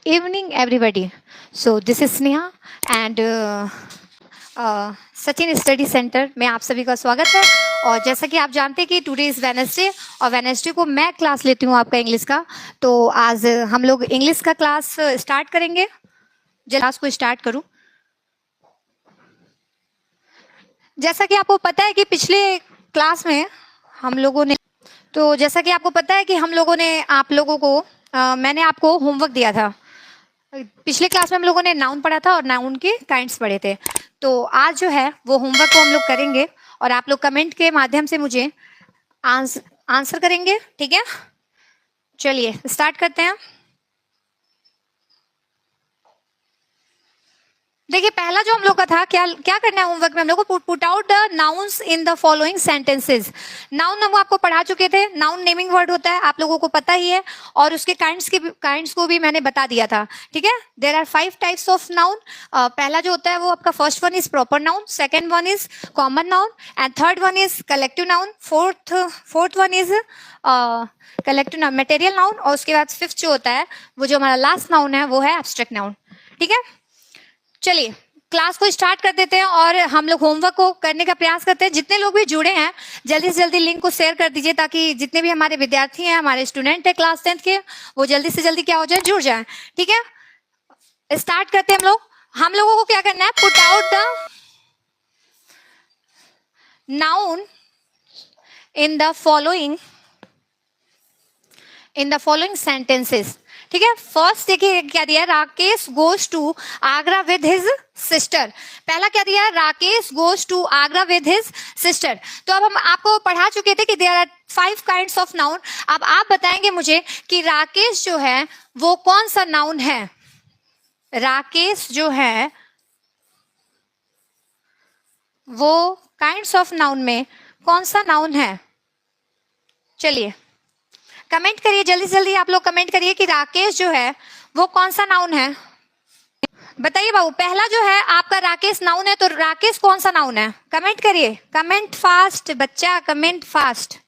evening, everybody. So this is Sneha and Sachin study centre में आप सभी का स्वागत है। और जैसा कि आप जानते हैं कि टुडे इज़ वेडनेसडे और वेडनेसडे को मैं क्लास लेती हूँ आपका इंग्लिश का। तो आज हम लोग इंग्लिश का क्लास स्टार्ट करेंगे। क्लास को स्टार्ट करूँ। जैसा कि आपको पता है कि पिछले क्लास में हम लोगों ने आप लोगों को मैंने आपको होमवर्क दिया था। पिछले क्लास में हम लोगों ने नाउन पढ़ा था और नाउन के काइंड्स पढ़े थे। तो आज जो है वो होमवर्क को हम लोग करेंगे और आप लोग कमेंट के माध्यम से मुझे आंसर करेंगे, ठीक है? चलिए स्टार्ट करते हैं। देखिए पहला जो हम लोग का था, क्या करना है होमवर्क में हम लोग को, put out the nouns in the following sentences. Noun हम आपको पढ़ा चुके थे। नाउन नेमिंग वर्ड होता है, आप लोगों को पता ही है, और उसके काइंड्स को भी मैंने बता दिया था, ठीक है? There are 5 types of noun. पहला जो होता है वो आपका first one is proper noun, second one is common noun and third one is collective noun, fourth one is collective noun material noun, और उसके बाद फिफ्थ जो होता है वो जो हमारा लास्ट नाउन है वो है एब्स्ट्रैक्ट नाउन, ठीक है? चलिए क्लास को स्टार्ट कर देते हैं और हम लोग होमवर्क को करने का प्रयास करते हैं। जितने लोग भी जुड़े हैं जल्दी से जल्दी लिंक को शेयर कर दीजिए, ताकि जितने भी हमारे विद्यार्थी हैं, हमारे स्टूडेंट हैं क्लास 10th के, वो जल्दी से जल्दी क्या हो जाए, जुड़ जाए, ठीक है? स्टार्ट करते हैं हम लोगों को क्या करना है, put out the noun in the following sentences, ठीक है? फर्स्ट देखिए क्या दिया है, Rakesh goes to Agra with his sister. पहला क्या दिया है, Rakesh goes to Agra with his sister. तो अब हम आपको पढ़ा चुके थे कि there are 5 kinds of noun. अब आप बताएंगे मुझे कि राकेश जो है वो कौन सा नाउन है। राकेश जो है वो काइंड्स ऑफ नाउन में कौन सा नाउन है? चलिए कमेंट करिए, जल्दी से जल्दी आप लोग कमेंट करिए कि राकेश जो है वो कौन सा नाउन है। बताइए बाबू, पहला जो है आपका राकेश नाउन है, तो राकेश कौन सा नाउन है? कमेंट करिए, कमेंट फास्ट बच्चा, कमेंट फास्ट।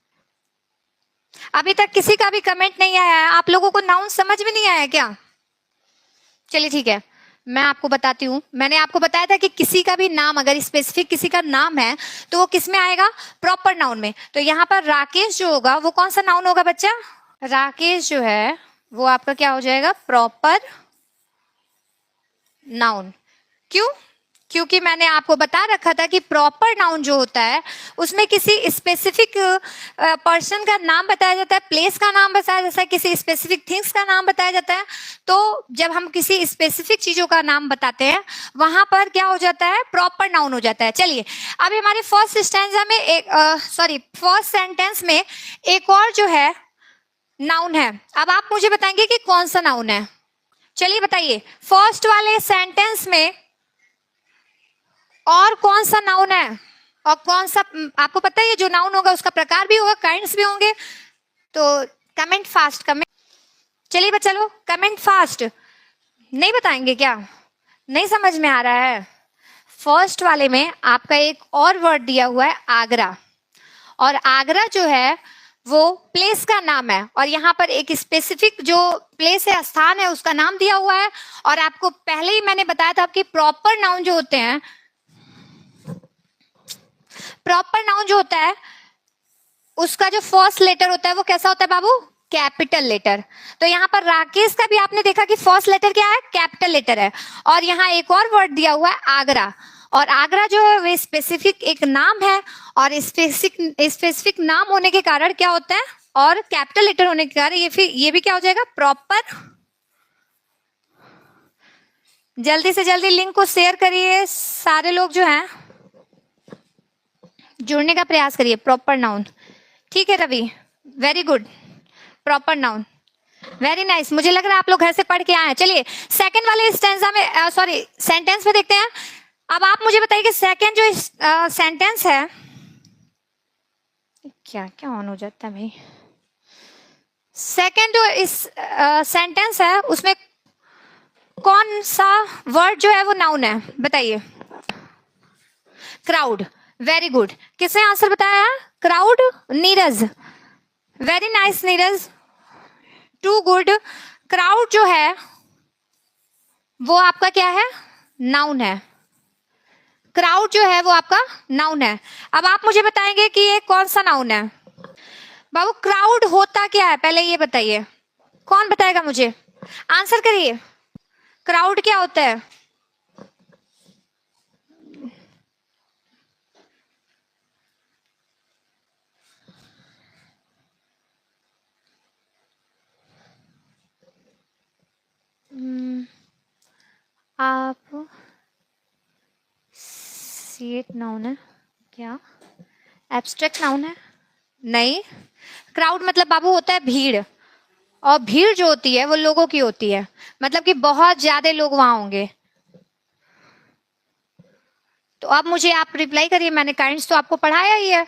अभी तक किसी का भी कमेंट नहीं आया है। आप लोगों को नाउन समझ में नहीं आया क्या? चलिए ठीक है, मैं आपको बताती हूँ। मैंने आपको बताया था कि किसी का भी नाम, अगर स्पेसिफिक किसी का नाम है तो वो किस में आएगा, प्रॉपर नाउन में। तो यहाँ पर राकेश जो होगा वो कौन सा नाउन होगा बच्चा? राकेश जो है वो आपका क्या हो जाएगा, प्रॉपर नाउन। क्यों? क्योंकि मैंने आपको बता रखा था कि प्रॉपर नाउन जो होता है उसमें किसी स्पेसिफिक पर्सन का नाम बताया जाता है, प्लेस का नाम बताया जाता है, किसी स्पेसिफिक थिंग्स का नाम बताया जाता है। तो जब हम किसी स्पेसिफिक चीजों का नाम बताते हैं वहां पर क्या हो जाता है, प्रॉपर नाउन हो जाता है। चलिए अभी हमारे फर्स्ट सेंटेंस में एक और जो है नाउन है। अब आप मुझे बताएंगे कि कौन सा नाउन है। चलिए बताइए, फर्स्ट वाले सेंटेंस में और कौन सा नाउन है, और कौन सा, आपको पता है जो नाउन होगा उसका प्रकार भी होगा, काइंड्स भी होंगे। तो कमेंट फास्ट, कमेंट। चलिए बच्चा लोग कमेंट फास्ट। नहीं बताएंगे क्या? नहीं समझ में आ रहा है? फर्स्ट वाले में आपका एक और वर्ड दिया हुआ है, आगरा। और आगरा जो है वो प्लेस का नाम है, और यहाँ पर एक स्पेसिफिक जो प्लेस है, स्थान है, उसका नाम दिया हुआ है। और आपको पहले ही मैंने बताया था कि प्रॉपर नाउन जो होते हैं, प्रॉपर नाउन जो होता है उसका जो फर्स्ट लेटर होता है वो कैसा होता है बाबू, कैपिटल लेटर। तो यहाँ पर राकेश का भी आपने देखा कि फर्स्ट लेटर क्या है, कैपिटल लेटर है। और यहाँ एक और वर्ड दिया हुआ है, आगरा। और आगरा जो है वो स्पेसिफिक एक नाम है, और स्पेसिफिक नाम होने के कारण क्या होता है, और कैपिटल लेटर होने के कारण ये भी क्या हो जाएगा, प्रॉपर। जल्दी से जल्दी लिंक को शेयर करिए, सारे लोग जो हैं जुड़ने का प्रयास करिए। प्रॉपर नाउन, ठीक है Ravi, very good, proper noun, very nice. मुझे लग रहा है आप लोग घर से पढ़ के आए हैं। चलिए सेकंड वाले सेंटेंस में देखते हैं। अब आप मुझे बताइए कि सेकंड जो सेंटेंस है, क्या क्या ऑन हो जाता है भाई, सेकंड जो इस सेंटेंस है उसमें कौन सा वर्ड जो है वो नाउन है? बताइए। Crowd, very good. किसने आंसर बताया? Crowd, Neeraj, very nice Neeraj, too good. Crowd जो है वो आपका क्या है, नाउन है। क्राउड जो है वो आपका नाउन है। अब आप मुझे बताएंगे कि ये कौन सा नाउन है। बाबू क्राउड होता क्या है पहले ये बताइए, कौन बताएगा मुझे, आंसर करिए। क्राउड क्या होता है? आप सीट नाउन है क्या, एब्स्ट्रैक्ट नाउन है? नहीं, क्राउड मतलब बाबू होता है भीड़, और भीड़ जो होती है वो लोगों की होती है, मतलब कि बहुत ज्यादा लोग वहां होंगे। तो अब मुझे आप रिप्लाई करिए, मैंने काइंड्स तो आपको पढ़ाया ही है,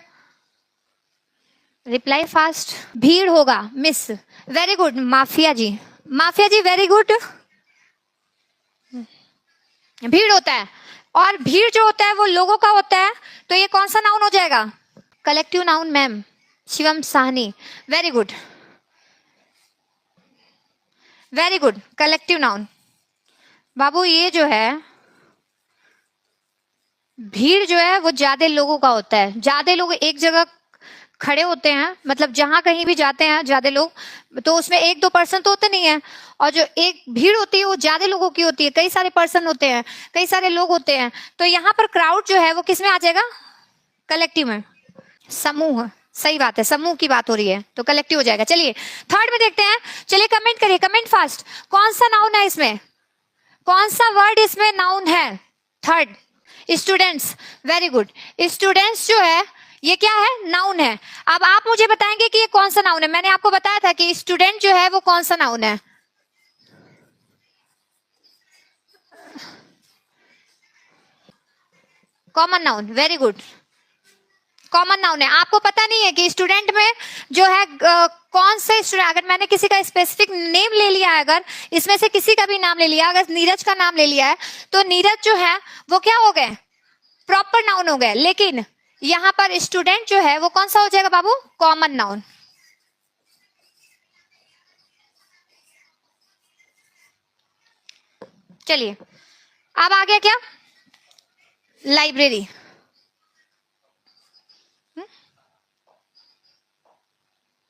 रिप्लाई फास्ट। भीड़ होगा मिस, वेरी गुड माफिया जी, माफिया जी वेरी गुड। भीड़ होता है, और भीड़ जो होता है वो लोगों का होता है, तो ये कौन सा नाउन हो जाएगा, collective noun ma'am, Shivam Sahni, very good very good, collective noun. बाबू ये जो है भीड़ जो है वो ज्यादा लोगों का होता है, ज्यादा लोग एक जगह खड़े होते हैं, मतलब जहां कहीं भी जाते हैं ज्यादा लोग, तो उसमें एक दो पर्सन तो होते नहीं है, और जो एक भीड़ होती है वो ज्यादा लोगों की होती है, कई सारे पर्सन होते हैं, कई सारे लोग होते हैं, तो यहाँ पर क्राउड जो है वो किस में आ जाएगा, कलेक्टिव में। समूह, सही बात है, समूह की बात हो रही है तो कलेक्टिव हो जाएगा। चलिए थर्ड में देखते हैं, चलिए कमेंट करिए, कमेंट फास्ट, कौन सा नाउन है इसमें, कौन सा वर्ड इसमें नाउन है। Third, students, very good, students जो है ये क्या है, नाउन है। अब आप मुझे बताएंगे कि ये कौन सा नाउन है, मैंने आपको बताया था कि स्टूडेंट जो है वो कौन सा नाउन है, common noun, very good, common noun है। आपको पता नहीं है कि स्टूडेंट में जो है कौन से स्टूडेंट, अगर मैंने किसी का स्पेसिफिक नेम ले लिया है, अगर इसमें से किसी का भी नाम ले लिया, अगर नीरज का नाम ले लिया है, तो नीरज जो है वो क्या हो गए, प्रॉपर नाउन हो गए। लेकिन यहां पर स्टूडेंट जो है वो कौन सा हो जाएगा बाबू, कॉमन नाउन। चलिए अब आ गया क्या, लाइब्रेरी,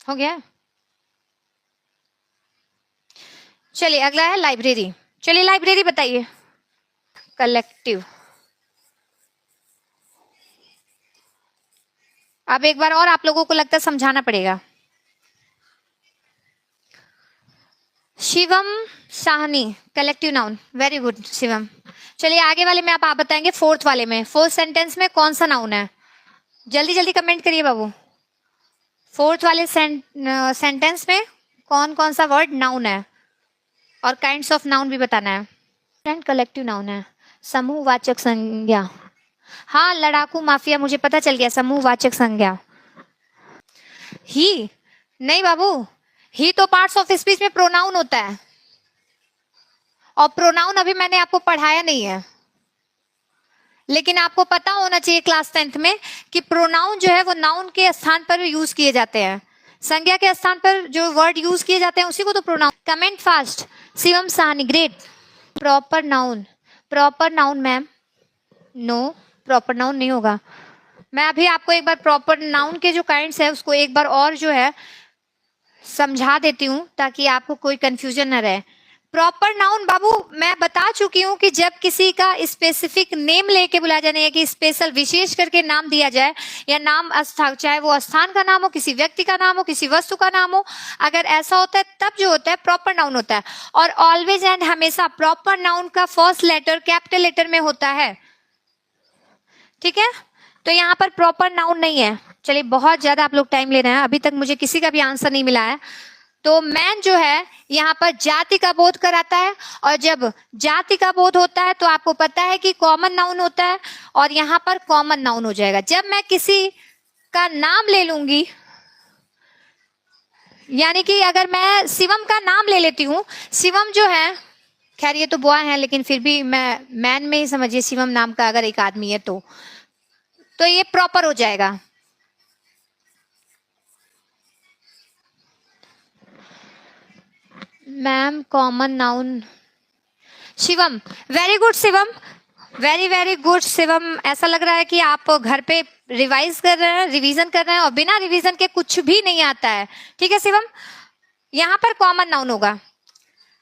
हो गया। चलिए अगला है लाइब्रेरी, चलिए लाइब्रेरी बताइए, कलेक्टिव। अब एक बार और आप लोगों को लगता है समझाना पड़ेगा। Shivam Sahni, collective noun, very good Shivam. चलिए आगे वाले में आप बताएंगे, फोर्थ वाले में, फोर्थ सेंटेंस में कौन सा नाउन है, जल्दी जल्दी कमेंट करिए बाबू। फोर्थ वाले सेंटेंस में कौन कौन सा वर्ड नाउन है, और काइंड्स ऑफ नाउन भी बताना है। एंड कलेक्टिव नाउन है, समूहवाचक संज्ञा। हाँ लड़ाकू माफिया, मुझे पता चल गया, समूहवाचक संज्ञा। ही नहीं बाबू, ही तो पार्ट्स ऑफ स्पीच में प्रोनाउन होता है, और प्रोनाउन अभी मैंने आपको पढ़ाया नहीं है, लेकिन आपको पता होना चाहिए क्लास 10th में कि प्रोनाउन जो है वो नाउन के स्थान पर यूज किए जाते हैं, संज्ञा के स्थान पर जो वर्ड यूज किए जाते हैं उसी को तो pronoun. Comment fast, Shivam Sahni, great. Proper noun, proper noun ma'am, no proper noun नहीं होगा। मैं अभी आपको एक बार प्रॉपर नाउन के जो काइंड्स है उसको एक बार और जो है समझा देती हूँ ताकि आपको कोई कंफ्यूजन न रहे। प्रॉपर नाउन बाबू मैं बता चुकी हूँ कि जब किसी का स्पेसिफिक नेम लेके बुलाया जाए, या कि स्पेशल विशेष करके नाम दिया जाए, या नाम चाहे वो स्थान का नाम हो, किसी व्यक्ति का नाम हो, किसी वस्तु का नाम हो, अगर ऐसा होता है तब जो होता है प्रॉपर नाउन होता है। और ऑलवेज एंड हमेशा प्रॉपर नाउन का फर्स्ट लेटर कैपिटल लेटर में होता है, ठीक है। तो यहाँ पर प्रॉपर नाउन नहीं है। चलिए बहुत ज्यादा आप लोग टाइम ले रहे हैं, अभी तक मुझे किसी का भी आंसर नहीं मिला है। तो मैन जो है यहाँ पर जाति का बोध कराता है, और जब जाति का बोध होता है तो आपको पता है कि कॉमन नाउन होता है, और यहाँ पर कॉमन नाउन हो जाएगा। जब मैं किसी का नाम ले लूंगी, यानी कि अगर मैं शिवम का नाम ले लेती हूँ, शिवम जो है, खैर ये तो बॉय है लेकिन फिर भी मैं मैन में ही समझिए, शिवम नाम का अगर एक आदमी है तो ये प्रॉपर हो जाएगा। Ma'am common noun, Shivam, very good Shivam, very very good Shivam. ऐसा लग रहा है कि आप घर पे रिवाइज कर रहे हैं, रिवीजन कर रहे हैं और बिना रिवीजन के कुछ भी नहीं आता है। ठीक है शिवम, यहाँ पर कॉमन नाउन होगा।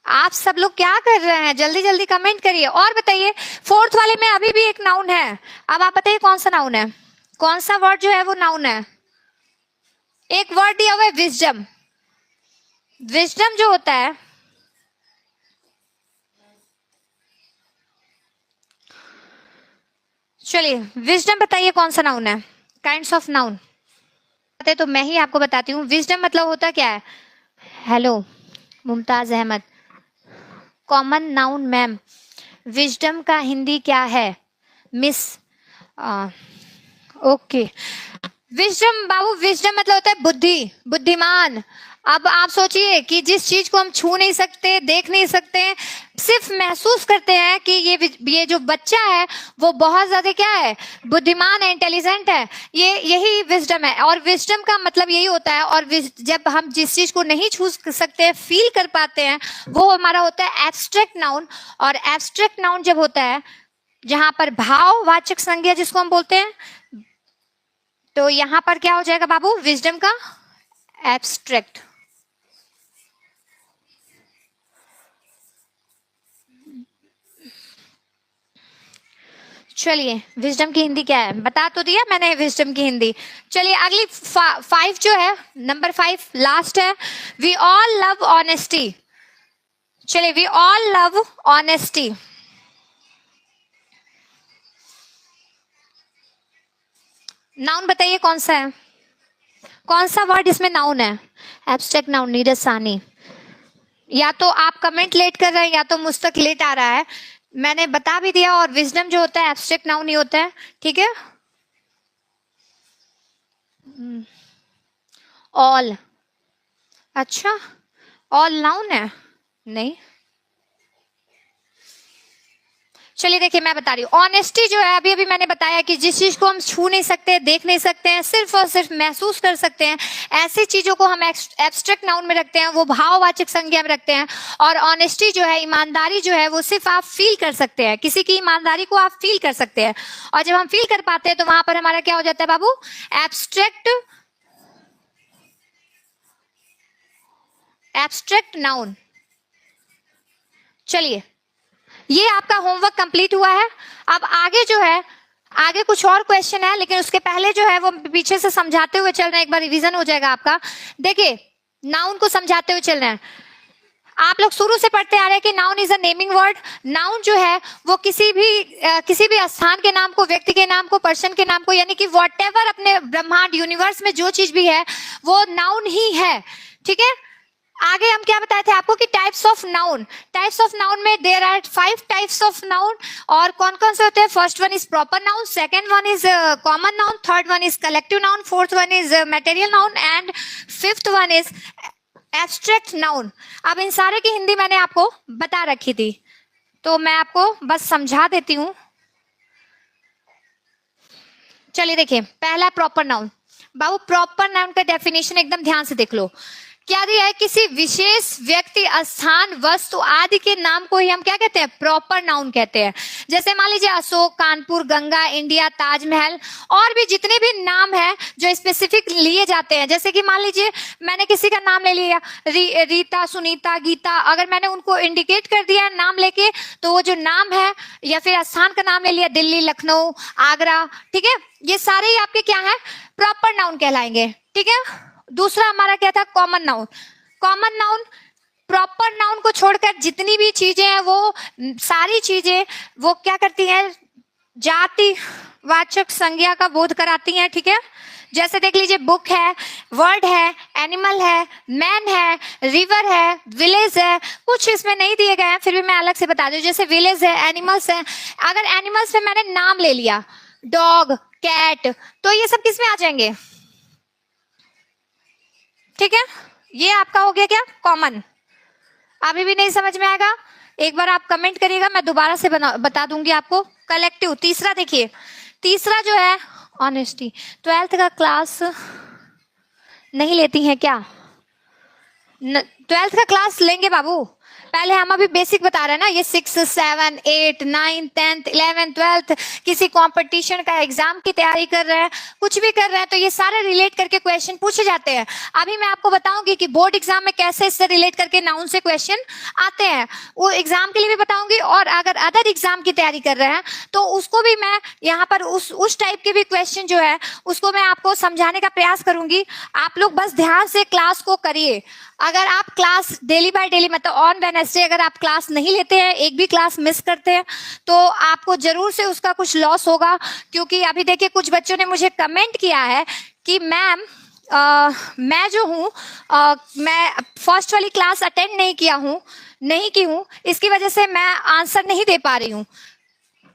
आप सब लोग क्या कर रहे हैं, जल्दी जल्दी कमेंट करिए और बताइए। फोर्थ वाले में अभी भी एक नाउन है, अब आप बताइए कौन सा नाउन है, कौन सा वर्ड जो है वो नाउन है। एक वर्ड दिया हुआ है विजडम। विजडम जो होता है, चलिए विजडम बताइए कौन सा नाउन है, काइंड्स ऑफ नाउन। तो मैं ही आपको बताती हूँ विजडम मतलब होता क्या है। Hello Mumtaz Ahmad, common noun ma'am, wisdom का हिंदी क्या है मिस? ओके, विजडम बाबू, विजडम मतलब होता है बुद्धि, बुद्धिमान। अब आप सोचिए कि जिस चीज को हम छू नहीं सकते, देख नहीं सकते, सिर्फ महसूस करते हैं कि ये जो बच्चा है वो बहुत ज्यादा क्या है, बुद्धिमान है, इंटेलिजेंट है, यही विजडम है। और विजडम का मतलब यही होता है। और जब हम जिस चीज को नहीं छू सकते, फील कर पाते हैं, वो हमारा होता है एब्स्ट्रैक्ट नाउन। और एब्स्ट्रैक्ट नाउन जब होता है जहां पर भाववाचक संज्ञा जिसको हम बोलते हैं, तो यहां पर क्या हो जाएगा बाबू, विजडम का एब्स्ट्रैक्ट। चलिए विजडम की हिंदी क्या है बता तो दिया मैंने, विजडम की हिंदी। चलिए अगली 5 जो है, नंबर 5 लास्ट है, वी ऑल लव ऑनेस्टी। चलिए we all love honesty, noun बताइए कौन सा है, कौन सा वर्ड इसमें नाउन है? Abstract noun, Neeraj Sahni. या तो आप कमेंट लेट कर रहे हैं या तो मुझ तक लेट आ रहा है, मैंने बता भी दिया। और विजडम जो होता है एब्स्ट्रैक्ट नाउन ही होता है, ठीक है। ऑल, अच्छा ऑल नाउन है? नहीं, चलिए देखिए मैं बता रही हूँ। ऑनेस्टी जो है, अभी अभी मैंने बताया कि जिस चीज को हम छू नहीं सकते, देख नहीं सकते हैं, सिर्फ और सिर्फ महसूस कर सकते हैं, ऐसी चीजों को हम एब्स्ट्रैक्ट नाउन में रखते हैं, वो भाववाचक संज्ञा में रखते हैं। और ऑनेस्टी जो है, ईमानदारी जो है, वो सिर्फ आप फील कर सकते हैं, किसी की ईमानदारी को आप फील कर सकते हैं। और जब हम फील कर पाते हैं तो वहां पर हमारा क्या हो जाता है बाबू, एब्स्ट्रैक्ट नाउन। चलिए ये आपका होमवर्क कंप्लीट हुआ है। अब आगे जो है, आगे कुछ और क्वेश्चन है, लेकिन उसके पहले जो है वो पीछे से समझाते हुए चल रहे हैं, एक बार रिवीजन हो जाएगा आपका। देखिए नाउन को समझाते हुए चल रहे हैं। आप लोग शुरू से पढ़ते आ रहे हैं कि noun is a naming word. Noun जो है वो किसी भी स्थान के नाम को, व्यक्ति के नाम को, पर्सन के नाम को, यानी कि व्हाटएवर अपने ब्रह्मांड यूनिवर्स में जो चीज भी है वो नाउन ही है, ठीक है। आगे हम क्या बताए थे आपको कि types of noun, types of noun में there are 5 types of noun. और कौन कौन से होते हैं? First one is proper noun, second one is common noun, third one is collective noun, fourth one is material noun and fifth one is abstract noun. अब इन सारे की हिंदी मैंने आपको बता रखी थी, तो मैं आपको बस समझा देती हूं। चलिए देखिए, पहला प्रॉपर नाउन। बाबू प्रॉपर नाउन का डेफिनेशन एकदम ध्यान से देख लो। क्या दिया है? किसी विशेष व्यक्ति, स्थान, वस्तु आदि के नाम को ही हम क्या कहते हैं? प्रॉपर नाउन कहते हैं। जैसे मान लीजिए अशोक, कानपुर, गंगा, इंडिया, ताजमहल, और भी जितने भी नाम है जो स्पेसिफिक लिए जाते हैं। जैसे कि मान लीजिए मैंने किसी का नाम ले लिया, रीता, सुनीता, गीता, अगर मैंने उनको इंडिकेट कर दिया नाम लेके, तो वो जो नाम है, या फिर स्थान का नाम ले लिया, दिल्ली, लखनऊ, आगरा, ठीक है, ये सारे ही आपके क्या है? प्रॉपर नाउन कहलाएंगे, ठीक है। दूसरा हमारा क्या था? Common noun. Common noun proper noun को छोड़कर जितनी भी चीजें हैं, वो सारी चीजें वो क्या करती हैं? जाति वाचक संज्ञा का बोध कराती हैं, ठीक है। जैसे देख लीजिए, बुक है, वर्ड है, एनिमल है, मैन है, रिवर है, विलेज है। कुछ इसमें नहीं दिए गए हैं, फिर भी मैं अलग से बता दूं। जैसे विलेज है, एनिमल्स है, अगर एनिमल्स में मैंने नाम ले लिया, डॉग, कैट, तो ये सब किसमें आ जाएंगे? ठीक है, ये आपका हो गया क्या? कॉमन। अभी भी नहीं समझ में आएगा, एक बार आप कमेंट करिएगा, मैं दोबारा से बता दूंगी आपको। कलेक्टिव। तीसरा देखिए, तीसरा जो है ऑनेस्टी। 12th का क्लास नहीं लेती हैं क्या? 12th का क्लास लेंगे बाबू, पहले हम अभी बेसिक बता रहे हैं ना, ये 6, 7, 8, 9, 10th, 11th, 12th, किसी कंपटीशन का एग्जाम की तैयारी कर रहे हैं, कुछ भी कर रहे हैं, तो ये सारे रिलेट करके क्वेश्चन पूछे जाते हैं। अभी मैं आपको बताऊंगी कि बोर्ड एग्जाम में कैसे इससे रिलेट करके नाउन से क्वेश्चन आते हैं, वो एग्जाम के लिए भी बताऊंगी। और अगर अदर एग्जाम की तैयारी कर रहे हैं तो उसको भी मैं यहाँ पर उस टाइप के भी क्वेश्चन जो है उसको मैं आपको समझाने का प्रयास करूंगी। आप लोग बस ध्यान से क्लास को करिए। अगर आप क्लास डेली बाय डेली, मतलब ऑन वेडनेसडे अगर आप क्लास नहीं लेते हैं, एक भी क्लास मिस करते हैं, तो आपको जरूर से उसका कुछ लॉस होगा। क्योंकि अभी देखिए कुछ बच्चों ने मुझे कमेंट किया है कि मैम मैं जो हूँ मैं फर्स्ट वाली क्लास अटेंड नहीं की हूँ, इसकी वजह से मैं आंसर नहीं दे पा रही हूँ।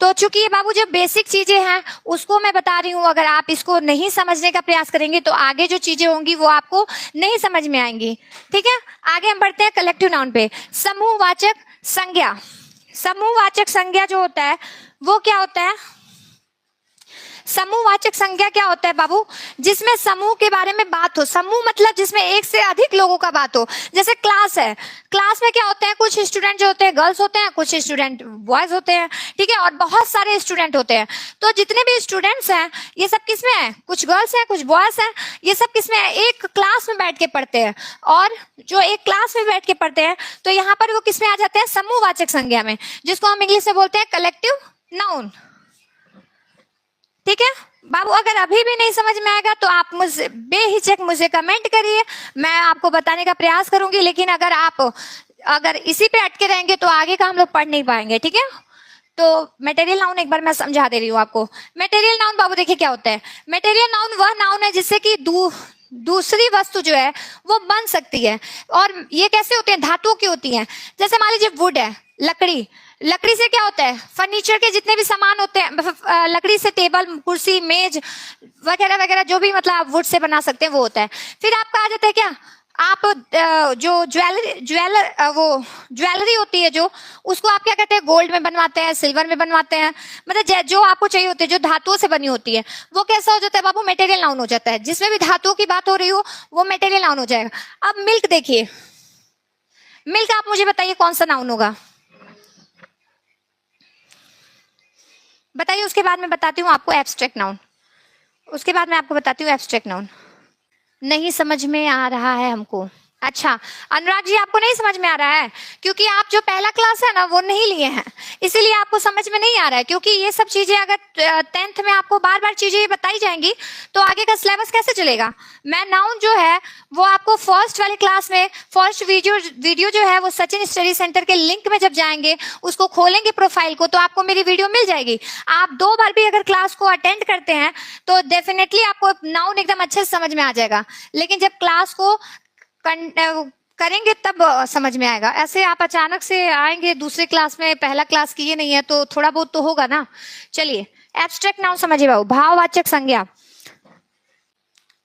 तो चूंकि ये बाबू जो बेसिक चीजें हैं उसको मैं बता रही हूँ, अगर आप इसको नहीं समझने का प्रयास करेंगे तो आगे जो चीजें होंगी वो आपको नहीं समझ में आएंगी। ठीक है, आगे हम बढ़ते हैं कलेक्टिव नाउन पे। समूहवाचक संज्ञा। समूहवाचक संज्ञा जो होता है वो क्या होता है? समूहवाचक संज्ञा क्या होता है बाबू? जिसमें समूह के बारे में बात हो। समूह मतलब जिसमें एक से अधिक लोगों का बात हो। जैसे क्लास है, क्लास में क्या होते हैं, कुछ स्टूडेंट जो होते हैं गर्ल्स होते हैं, कुछ स्टूडेंट बॉयज होते हैं, ठीक है, और बहुत सारे स्टूडेंट होते हैं। तो जितने भी स्टूडेंट्स हैं ये सब किसमें है? कुछ गर्ल्स हैं, कुछ बॉयज हैं, ये सब किसमें है? एक क्लास में बैठ के पढ़ते हैं। और जो एक क्लास में बैठ के पढ़ते हैं तो यहाँ पर वो किसमें आ जाते हैं? समूहवाचक संज्ञा में, जिसको हम इंग्लिश में बोलते हैं कलेक्टिव नाउन। ठीक है बाबू, अगर अभी भी नहीं समझ में आएगा तो आप मुझसे बेहिचक मुझे कमेंट करिए, मैं आपको बताने का प्रयास करूंगी। लेकिन अगर इसी पे अटके रहेंगे तो आगे का हम लोग पढ़ नहीं पाएंगे। ठीक है, तो मटेरियल नाउन एक बार मैं समझा दे रही हूँ आपको। मटेरियल नाउन बाबू देखिए क्या होता है। मटेरियल नाउन वह नाउन है जिससे कि दूसरी वस्तु जो है वो बन सकती है। और ये कैसे होते हैं? धातुओं की होती हैं। जैसे मान लीजिए वुड है, लकड़ी से क्या होता है? फर्नीचर के जितने भी सामान होते हैं, लकड़ी से टेबल, कुर्सी, मेज वगैरह वगैरह जो भी मतलब आप वुड से बना सकते हैं वो होता है। फिर आपका आ जाता है क्या? आप जो ज्वेलरी होती है जो, उसको आप क्या कहते हैं? गोल्ड में बनवाते हैं, सिल्वर में बनवाते हैं, मतलब जो आपको चाहिए होती है, जो धातुओं से बनी होती है, वो कैसा हो जाता है बाबू? मटेरियल नाउन हो जाता है। जिसमें भी धातुओं की बात हो रही हो वो मटेरियल नाउन हो जाएगा। अब मिल्क देखिए, मिल्क आप मुझे बताइए कौन सा नाउन होगा? बताइए, उसके बाद मैं बताती हूँ आपको एब्स्ट्रैक्ट नाउन। उसके बाद मैं आपको बताती हूँ एब्स्ट्रैक्ट नाउन। नहीं समझ में आ रहा है हमको? अच्छा अनुराग जी, आपको नहीं समझ में आ रहा है क्योंकि आप जो पहला क्लास है ना वो नहीं लिए हैं, इसीलिए आपको समझ में नहीं आ रहा है। क्योंकि ये सब चीजें अगर 10th में आपको बार बार चीजें बताई जाएंगी तो आगे का सिलेबस कैसे चलेगा? मैं नाउन जो है वो आपको फर्स्ट वाली क्लास में, फर्स्ट वीडियो जो है वो सचिन स्टडी सेंटर के लिंक में जब जाएंगे, उसको खोलेंगे प्रोफाइल को, तो आपको मेरी वीडियो मिल जाएगी। आप 2 बार भी अगर क्लास को अटेंड करते हैं तो डेफिनेटली आपको नाउन एकदम अच्छे से समझ में आ जाएगा। लेकिन जब क्लास को करेंगे तब समझ में आएगा। ऐसे आप अचानक से आएंगे दूसरे क्लास में, पहला क्लास किए नहीं है, तो थोड़ा बहुत तो होगा ना। चलिए एब्स्ट्रैक्ट नाउन समझिए बाबू, भाववाचक संज्ञा।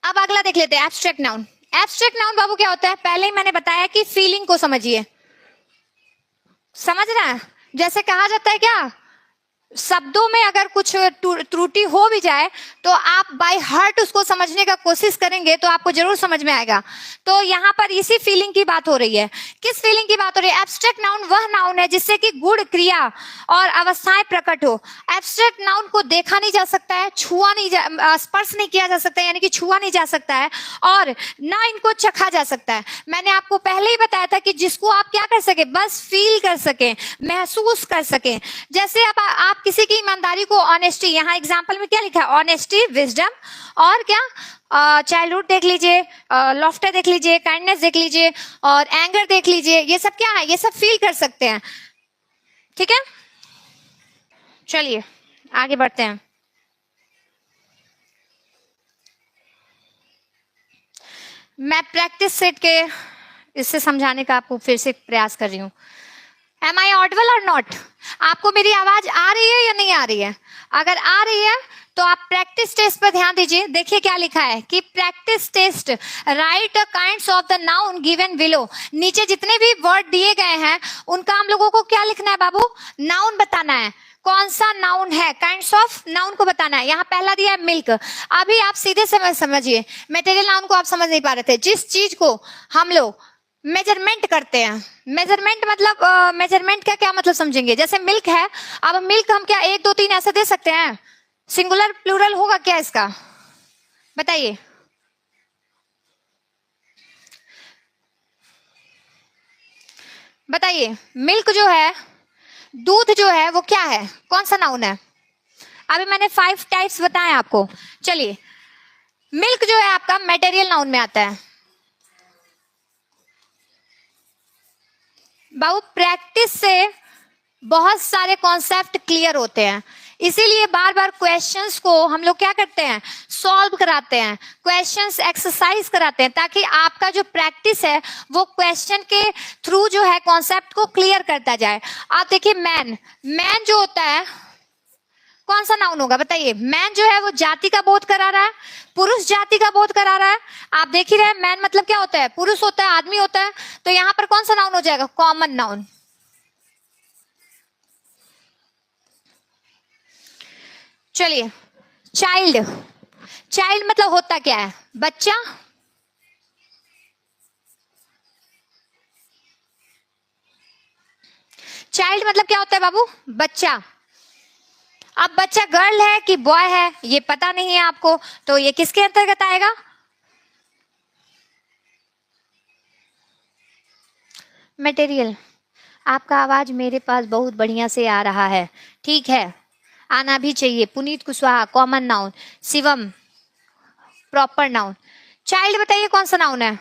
अब अगला देख लेते हैं एब्स्ट्रैक्ट नाउन। एब्स्ट्रैक्ट नाउन बाबू क्या होता है? पहले ही मैंने बताया कि फीलिंग को समझिए। समझ रहे हैं? जैसे कहा जाता है क्या, शब्दों में अगर कुछ त्रुटि हो भी जाए तो आप बाय हार्ट उसको समझने का कोशिश करेंगे तो आपको जरूर समझ में आएगा। तो यहाँ पर इसी फीलिंग की बात हो रही है। किस फीलिंग की बात हो रही है? एब्स्ट्रैक्ट नाउन वह नाउन है जिससे कि गुण, क्रिया और अवस्थाएं प्रकट हो। एब्स्ट्रैक्ट नाउन को देखा नहीं जा सकता है, स्पर्श नहीं किया जा सकता है, यानी कि छुआ नहीं जा सकता है, और ना इनको चखा जा सकता है। मैंने आपको पहले ही बताया था कि जिसको आप क्या कर सके, बस फील कर सके, महसूस कर सके। जैसे अब आप किसी की ईमानदारी को, ऑनेस्टी, यहाँ एग्जाम्पल में क्या लिखा है? ऑनेस्टी, विजडम, और क्या चाइल्डहुड देख लीजिए, लॉफ्टर देख लीजिए, काइंडनेस देख लीजिए, और एंगर देख लीजिए। ये सब क्या है? ये सब फील कर सकते हैं। ठीक है, चलिए आगे बढ़ते हैं। मैं प्रैक्टिस सेट के इससे समझाने का आपको फिर से प्रयास कर रही हूँ। Am I audible or not? आपको मेरी आवाज आ रही है या नहीं आ रही है? अगर आ रही है तो आप प्रैक्टिस टेस्ट पर ध्यान दीजिए। देखिए क्या लिखा है कि practice test, write the kinds of the noun given below. नीचे जितने भी वर्ड दिए गए हैं उनका हम लोगों को क्या लिखना है बाबू? नाउन बताना है। कौन सा नाउन है? काइंड्स ऑफ नाउन को बताना है। यहाँ पहला दिया है मिल्क। अभी आप सीधे समझिए, मटेरियल नाउन को आप समझ नहीं पा रहे थे। जिस चीज को हम लोग मेजरमेंट करते हैं। मेजरमेंट मतलब मेजरमेंट का क्या मतलब समझेंगे? जैसे मिल्क है, अब मिल्क हम क्या 1 2 3 ऐसे दे सकते हैं? सिंगुलर प्लूरल होगा क्या इसका? बताइए। बताइए, मिल्क जो है, दूध जो है, वो क्या है? कौन सा नाउन है? अभी मैंने 5 टाइप्स बताए आपको। चलिए, मिल्क जो है आपका मटेरियल नाउन में आता है। बाबू प्रैक्टिस से बहुत सारे कॉन्सेप्ट क्लियर होते हैं, इसीलिए बार बार क्वेश्चंस को हम लोग क्या करते हैं? सॉल्व कराते हैं, क्वेश्चंस एक्सरसाइज कराते हैं, ताकि आपका जो प्रैक्टिस है वो क्वेश्चन के थ्रू जो है कॉन्सेप्ट को क्लियर करता जाए। आप देखिए, मैन, मैन जो होता है कौन सा नाउन होगा? बताइए। मैन जो है वो जाति का बोध करा रहा है, पुरुष जाति का बोध करा रहा है। आप देख ही रहे हैं, मैन मतलब क्या होता है? पुरुष होता है, आदमी होता है। तो यहां पर कौन सा नाउन हो जाएगा? Common noun. चलिए, चाइल्ड, चाइल्ड मतलब होता क्या है? बच्चा। चाइल्ड मतलब क्या होता है बाबू? बच्चा। अब बच्चा गर्ल है कि बॉय है ये पता नहीं है आपको, तो ये किसके अंतर्गत आएगा? मटेरियल। आपका आवाज मेरे पास बहुत बढ़िया से आ रहा है, ठीक है, आना भी चाहिए। Puneet Kushwaha common noun, Shivam proper noun. Child बताइए कौन सा नाउन है?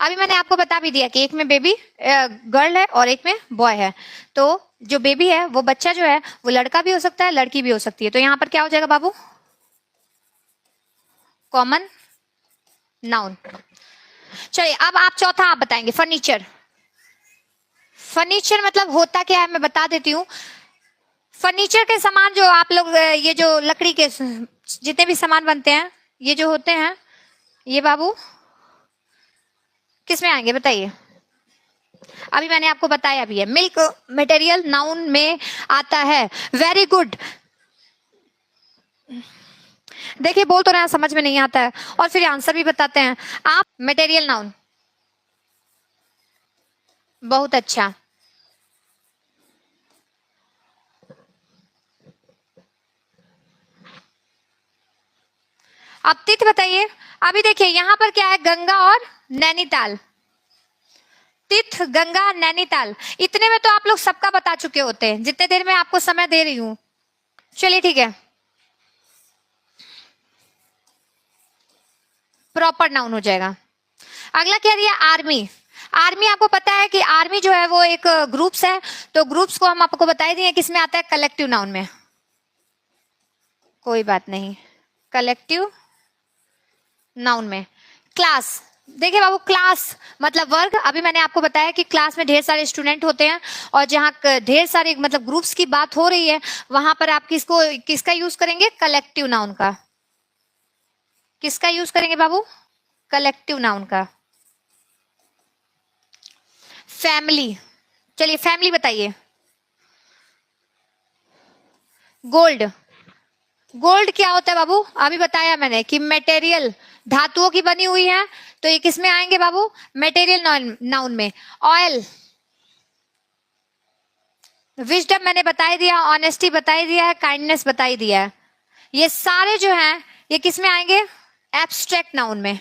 अभी मैंने आपको बता भी दिया कि एक में बेबी गर्ल है और एक में बॉय है। तो जो बेबी है वो बच्चा जो है वो लड़का भी हो सकता है, लड़की भी हो सकती है। तो यहां पर क्या हो जाएगा बाबू? Common noun. चलिए, अब आप चौथा आप बताएंगे, फर्नीचर। फर्नीचर मतलब होता क्या है मैं बता देती हूँ। फर्नीचर के सामान जो आप लोग ये जो लकड़ी के जितने भी सामान बनते हैं ये जो होते हैं, ये बाबू किस में आएंगे? बताइए। अभी मैंने आपको बताया भी है, मिल्क मटेरियल नाउन में आता है। Very good. देखिए, बोल तो रहे हैं, समझ में नहीं आता है और फिर आंसर भी बताते हैं आप। मटेरियल नाउन, बहुत अच्छा। अब तिथि बताइए। अभी देखिए यहां पर क्या है? गंगा और नैनीताल। तिथ, गंगा, नैनीताल, इतने में तो आप लोग सबका बता चुके होते हैं जितने देर में आपको समय दे रही हूं। चलिए ठीक है, प्रॉपर नाउन हो जाएगा। अगला क्या दिया? आर्मी। आर्मी आपको पता है कि आर्मी जो है वो एक ग्रुप्स है, तो ग्रुप्स को हम आपको बता ही दिए किसमें आता है? कलेक्टिव नाउन में। कोई बात नहीं, कलेक्टिव नाउन में। क्लास, देखिए बाबू, क्लास मतलब वर्ग। अभी मैंने आपको बताया कि क्लास में ढेर सारे स्टूडेंट होते हैं और जहाँ ढेर सारे मतलब ग्रुप्स की बात हो रही है वहां पर आप किसका यूज करेंगे? कलेक्टिव नाउन का। किसका यूज करेंगे बाबू? कलेक्टिव नाउन का। फैमिली, चलिए फैमिली बताइए। गोल्ड, गोल्ड क्या होता है बाबू? अभी बताया मैंने कि मटेरियल धातुओं की बनी हुई है, तो ये किस में आएंगे बाबू? मटेरियल नाउन में। ऑयल, विजडम मैंने बताई दिया, ऑनेस्टी बताई दिया है, काइंडनेस बताई दिया है। ये सारे जो हैं ये किस में आएंगे? एब्स्ट्रैक्ट नाउन में।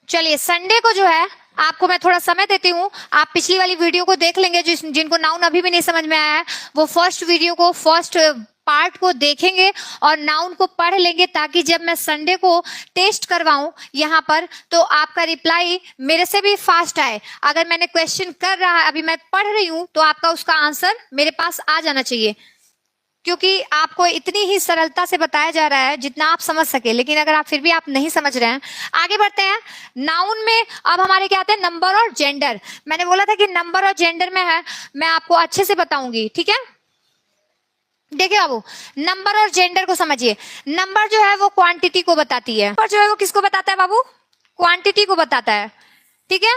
चलिए, संडे को जो है आपको मैं थोड़ा समय देती हूँ, आप पिछली वाली वीडियो को देख लेंगे। जिनको नाउन अभी भी नहीं समझ में आया है वो फर्स्ट वीडियो को, फर्स्ट पार्ट को देखेंगे और नाउन को पढ़ लेंगे, ताकि जब मैं संडे को टेस्ट करवाऊं यहाँ पर तो आपका रिप्लाई मेरे से भी फास्ट आए। अगर मैंने क्वेश्चन कर रहा है, अभी मैं पढ़ रही हूं, तो आपका उसका आंसर मेरे पास आ जाना चाहिए, क्योंकि आपको इतनी ही सरलता से बताया जा रहा है जितना आप समझ सके। लेकिन अगर आप फिर भी आप नहीं समझ रहे हैं, आगे बढ़ते हैं। नाउन में अब हमारे क्या आते हैं? नंबर और जेंडर। मैंने बोला था कि नंबर और जेंडर में है, मैं आपको अच्छे से बताऊंगी, ठीक है? देखिए बाबू, नंबर और जेंडर को समझिए। नंबर जो है वो क्वांटिटी को बताती है, और जो है वो किसको बताता है बाबू? क्वांटिटी को बताता है, ठीक है?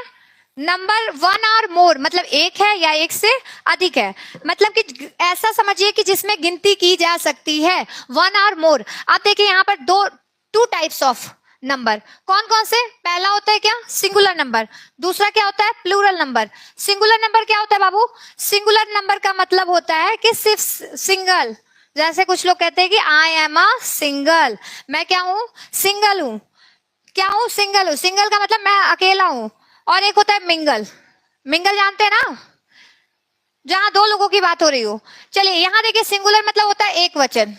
नंबर वन और मोर मतलब एक है या एक से अधिक है, मतलब कि ऐसा समझिए कि जिसमें गिनती की जा सकती है, वन और मोर। आप देखिए यहाँ पर टू टाइप्स ऑफ नंबर, कौन कौन से? पहला होता है क्या? Singular number. दूसरा क्या होता है? Plural number. सिंगुलर नंबर क्या होता है बाबू? सिंगुलर नंबर का मतलब होता है कि सिर्फ सिंगल, जैसे कुछ लोग कहते हैं कि आई एम अ सिंगल, मैं क्या हूं? सिंगल हूं। क्या हूं? सिंगल हूं। सिंगल का मतलब मैं अकेला हूं। और एक होता है मिंगल। मिंगल जानते हैं ना, जहां दो लोगों की बात हो रही हो। चलिए यहां देखिए, सिंगुलर मतलब होता है एक वचन।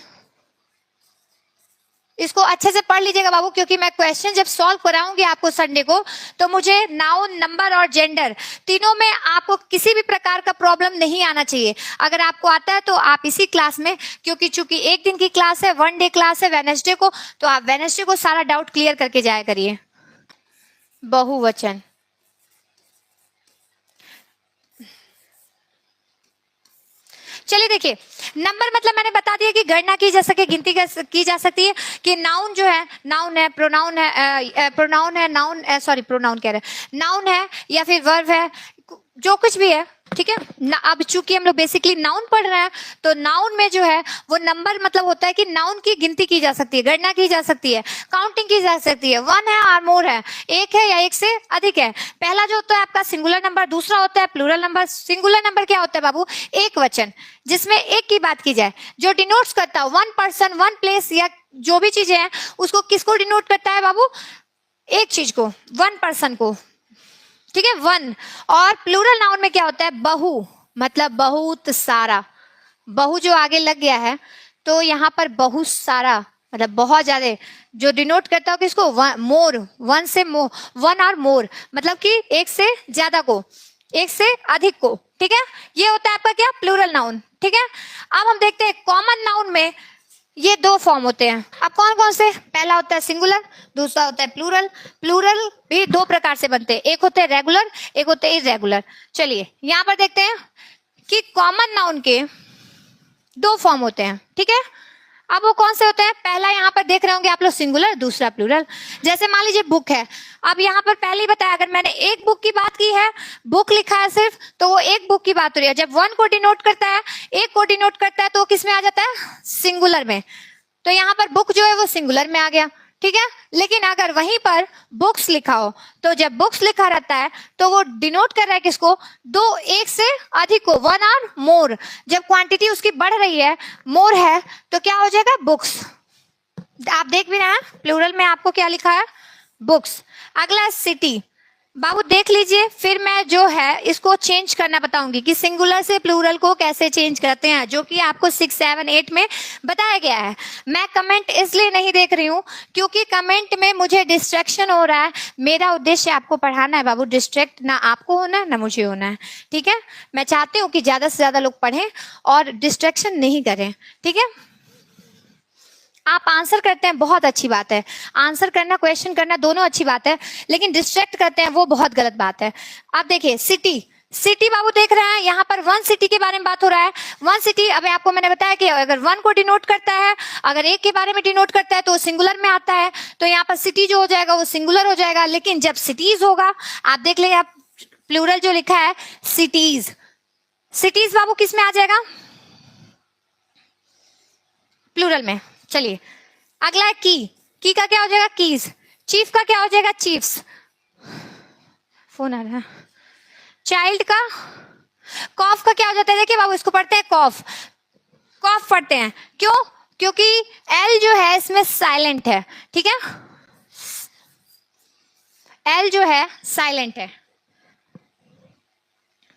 इसको अच्छे से पढ़ लीजिएगा बाबू, क्योंकि मैं क्वेश्चन जब सॉल्व कराऊंगी आपको संडे को, तो मुझे नाउन, नंबर और जेंडर तीनों में आपको किसी भी प्रकार का प्रॉब्लम नहीं आना चाहिए। अगर आपको आता है तो आप इसी क्लास में, क्योंकि चूंकि एक दिन की क्लास है, वन डे क्लास है वेडनेसडे को, तो आप वेडनेसडे को सारा डाउट क्लियर करके जाया करिए। बहुवचन, चलिए देखिए, नंबर मतलब मैंने बता दिया कि गणना की जा सके, गिनती की जा सकती है। कि नाउन जो है, नाउन है, प्रोनाउन है, प्रोनाउन है, नाउन, सॉरी प्रोनाउन कह रहे हैं, नाउन है या फिर वर्ब है, जो कुछ भी है, ठीक है। अब चूंकि हम लोग बेसिकली नाउन पढ़ रहे हैं, तो नाउन में जो है वो नंबर मतलब होता है कि नाउन की गिनती की जा सकती है, गणना की जा सकती है, काउंटिंग की जा सकती है। वन है और मोर है, एक है या एक से अधिक है। पहला जो होता है आपका सिंगुलर नंबर, दूसरा होता है प्लूरल नंबर। सिंगुलर नंबर क्या होता है बाबू? एक वचन, जिसमें एक की बात की जाए, जो डिनोट्स करता है वन पर्सन, वन प्लेस, या जो भी चीजें हैं उसको किसको डिनोट करता है बाबू? एक चीज को, वन पर्सन को, ठीक है, वन। और प्लूरल नाउन में क्या होता है? बहु, मतलब बहुत सारा। बहु जो आगे लग गया है, तो यहाँ पर बहुत सारा मतलब बहुत ज्यादा, जो डिनोट करता हो किसको? मोर, वन से मोर, वन और मोर मतलब कि एक से ज्यादा को, एक से अधिक को, ठीक है। ये होता है आपका क्या? प्लूरल नाउन, ठीक है। अब हम देखते हैं कॉमन नाउन में ये दो फॉर्म होते हैं। अब कौन कौन से? पहला होता है सिंगुलर, दूसरा होता है प्लूरल। प्लूरल भी दो प्रकार से बनते हैं, एक होते हैं रेगुलर, एक होते हैं इरेगुलर। चलिए यहां पर देखते हैं कि कॉमन नाउन के दो फॉर्म होते हैं, ठीक है। अब वो कौन से होते हैं? पहला यहाँ पर देख रहे होंगे आप लोग सिंगुलर, दूसरा प्लूरल। जैसे मान लीजिए बुक है, अब यहाँ पर पहले ही बताया, अगर मैंने एक बुक की बात की है, बुक लिखा है सिर्फ, तो वो एक बुक की बात हो रही है। जब वन को डिनोट करता है, एक को डिनोट करता है, तो किस में आ जाता है? सिंगुलर में। तो यहाँ पर बुक जो है वो सिंगुलर में आ गया, ठीक है। लेकिन अगर वहीं पर बुक्स लिखा हो, तो जब बुक्स लिखा रहता है तो वो डिनोट कर रहा है किसको? दो, एक से अधिक को, वन और मोर। जब क्वांटिटी उसकी बढ़ रही है, मोर है, तो क्या हो जाएगा? बुक्स। आप देख भी रहे हैं प्लूरल में आपको क्या लिखा है? बुक्स। अगला सिटी, बाबू देख लीजिए, फिर मैं जो है इसको चेंज करना बताऊंगी कि सिंगुलर से प्लूरल को कैसे चेंज करते हैं, जो कि आपको 6, 7, 8 में बताया गया है। मैं कमेंट इसलिए नहीं देख रही हूं क्योंकि कमेंट में मुझे डिस्ट्रैक्शन हो रहा है। मेरा उद्देश्य आपको पढ़ाना है बाबू, डिस्ट्रैक्ट ना आपको होना है ना मुझे होना है, ठीक है। मैं चाहती हूँ कि ज्यादा से ज्यादा लोग पढ़ें और डिस्ट्रैक्शन नहीं करें, ठीक है। आप आंसर करते हैं, बहुत अच्छी बात है, आंसर करना, क्वेश्चन करना दोनों अच्छी बात है, लेकिन डिस्ट्रैक्ट करते हैं वो बहुत गलत बात है। आप देखिए सिटी, सिटी बाबू देख रहे हैं, यहाँ पर वन सिटी के बारे में बात हो रहा है। वन सिटी, अभी आपको मैंने बताया कि अगर वन को डिनोट करता है, अगर एक के बारे में डिनोट करता है तो सिंगुलर में आता है, तो यहाँ पर सिटी जो हो जाएगा वो सिंगुलर हो जाएगा। लेकिन जब सिटीज होगा, आप देख ले, आप प्लूरल जो लिखा है सिटीज, सिटीज बाबू किस में आ जाएगा? प्लूरल में। चलिए अगला है की का क्या हो जाएगा? कीज। चीफ का क्या हो जाएगा? चीफ्स। फोन आ रहा है। चाइल्ड का, कॉफ का क्या हो जाता है? देखिए बाबू, इसको पढ़ते हैं कॉफ, कॉफ पढ़ते हैं, क्यों? क्योंकि एल जो है इसमें साइलेंट है, ठीक है, एल जो है साइलेंट है।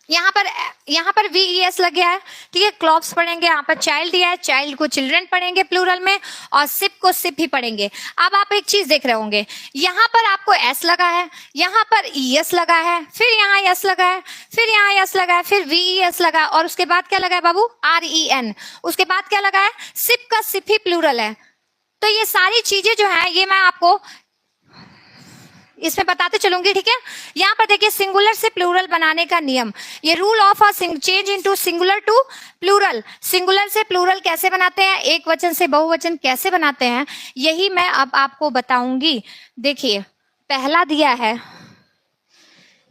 यहाँ पर VES लग गया है, ठीक है। क्लॉप्स पढ़ेंगे, यहाँ पर चाइल्ड दिया है, चाइल्ड को चिल्ड्रन पढ़ेंगे प्लूरल में, और सिप को सिप ही पढ़ेंगे। अब आप एक चीज देख रहे होंगे, यहाँ पर आपको S लगा है, यहाँ पर ES लगा है, फिर यहाँ S लगा है, फिर यहाँ S लगा है, फिर VES लगा, और उसके बाद क्या लगा है बाबू? REN। उसके बाद क्या लगा है? सिप का सिप ही प्लूरल है। तो ये सारी चीजें जो है ये मैं आपको इसमें बताते चलूंगी, ठीक है। यहाँ पर देखिए सिंगुलर से प्लूरल बनाने का नियम, ये rule of change into singular to plural. Singular से प्लूरल कैसे बनाते हैं, एक वचन से बहुवचन कैसे बनाते हैं, यही मैं अब आपको बताऊंगी। देखिए पहला दिया है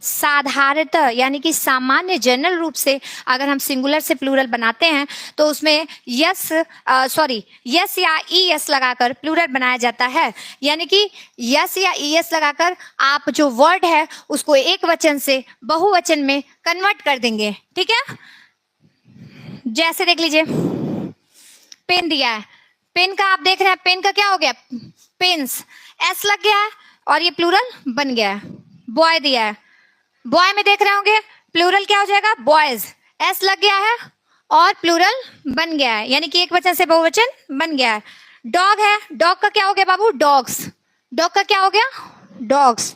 साधारणतः यानी कि सामान्य जनरल रूप से अगर हम सिंगुलर से प्लूरल बनाते हैं तो उसमें यस या ईएस लगाकर प्लूरल बनाया जाता है। यानी कि यस या ईएस लगाकर आप जो वर्ड है उसको एक वचन से बहुवचन में कन्वर्ट कर देंगे। ठीक है, जैसे देख लीजिए पेन दिया है, पेन का आप देख रहे हैं, पेन का क्या हो गया, पेन्स, एस लग गया है और ये प्लूरल बन गया है। बॉय दिया है, बॉय में देख रहे होंगे प्लूरल क्या हो जाएगा, बॉयज, एस लग गया है और प्लूरल बन गया है, यानी कि एक वचन से बहुवचन बन गया है। डॉग है, डॉग का क्या हो गया बाबू, डॉग्स, डॉग का क्या हो गया, डॉग्स।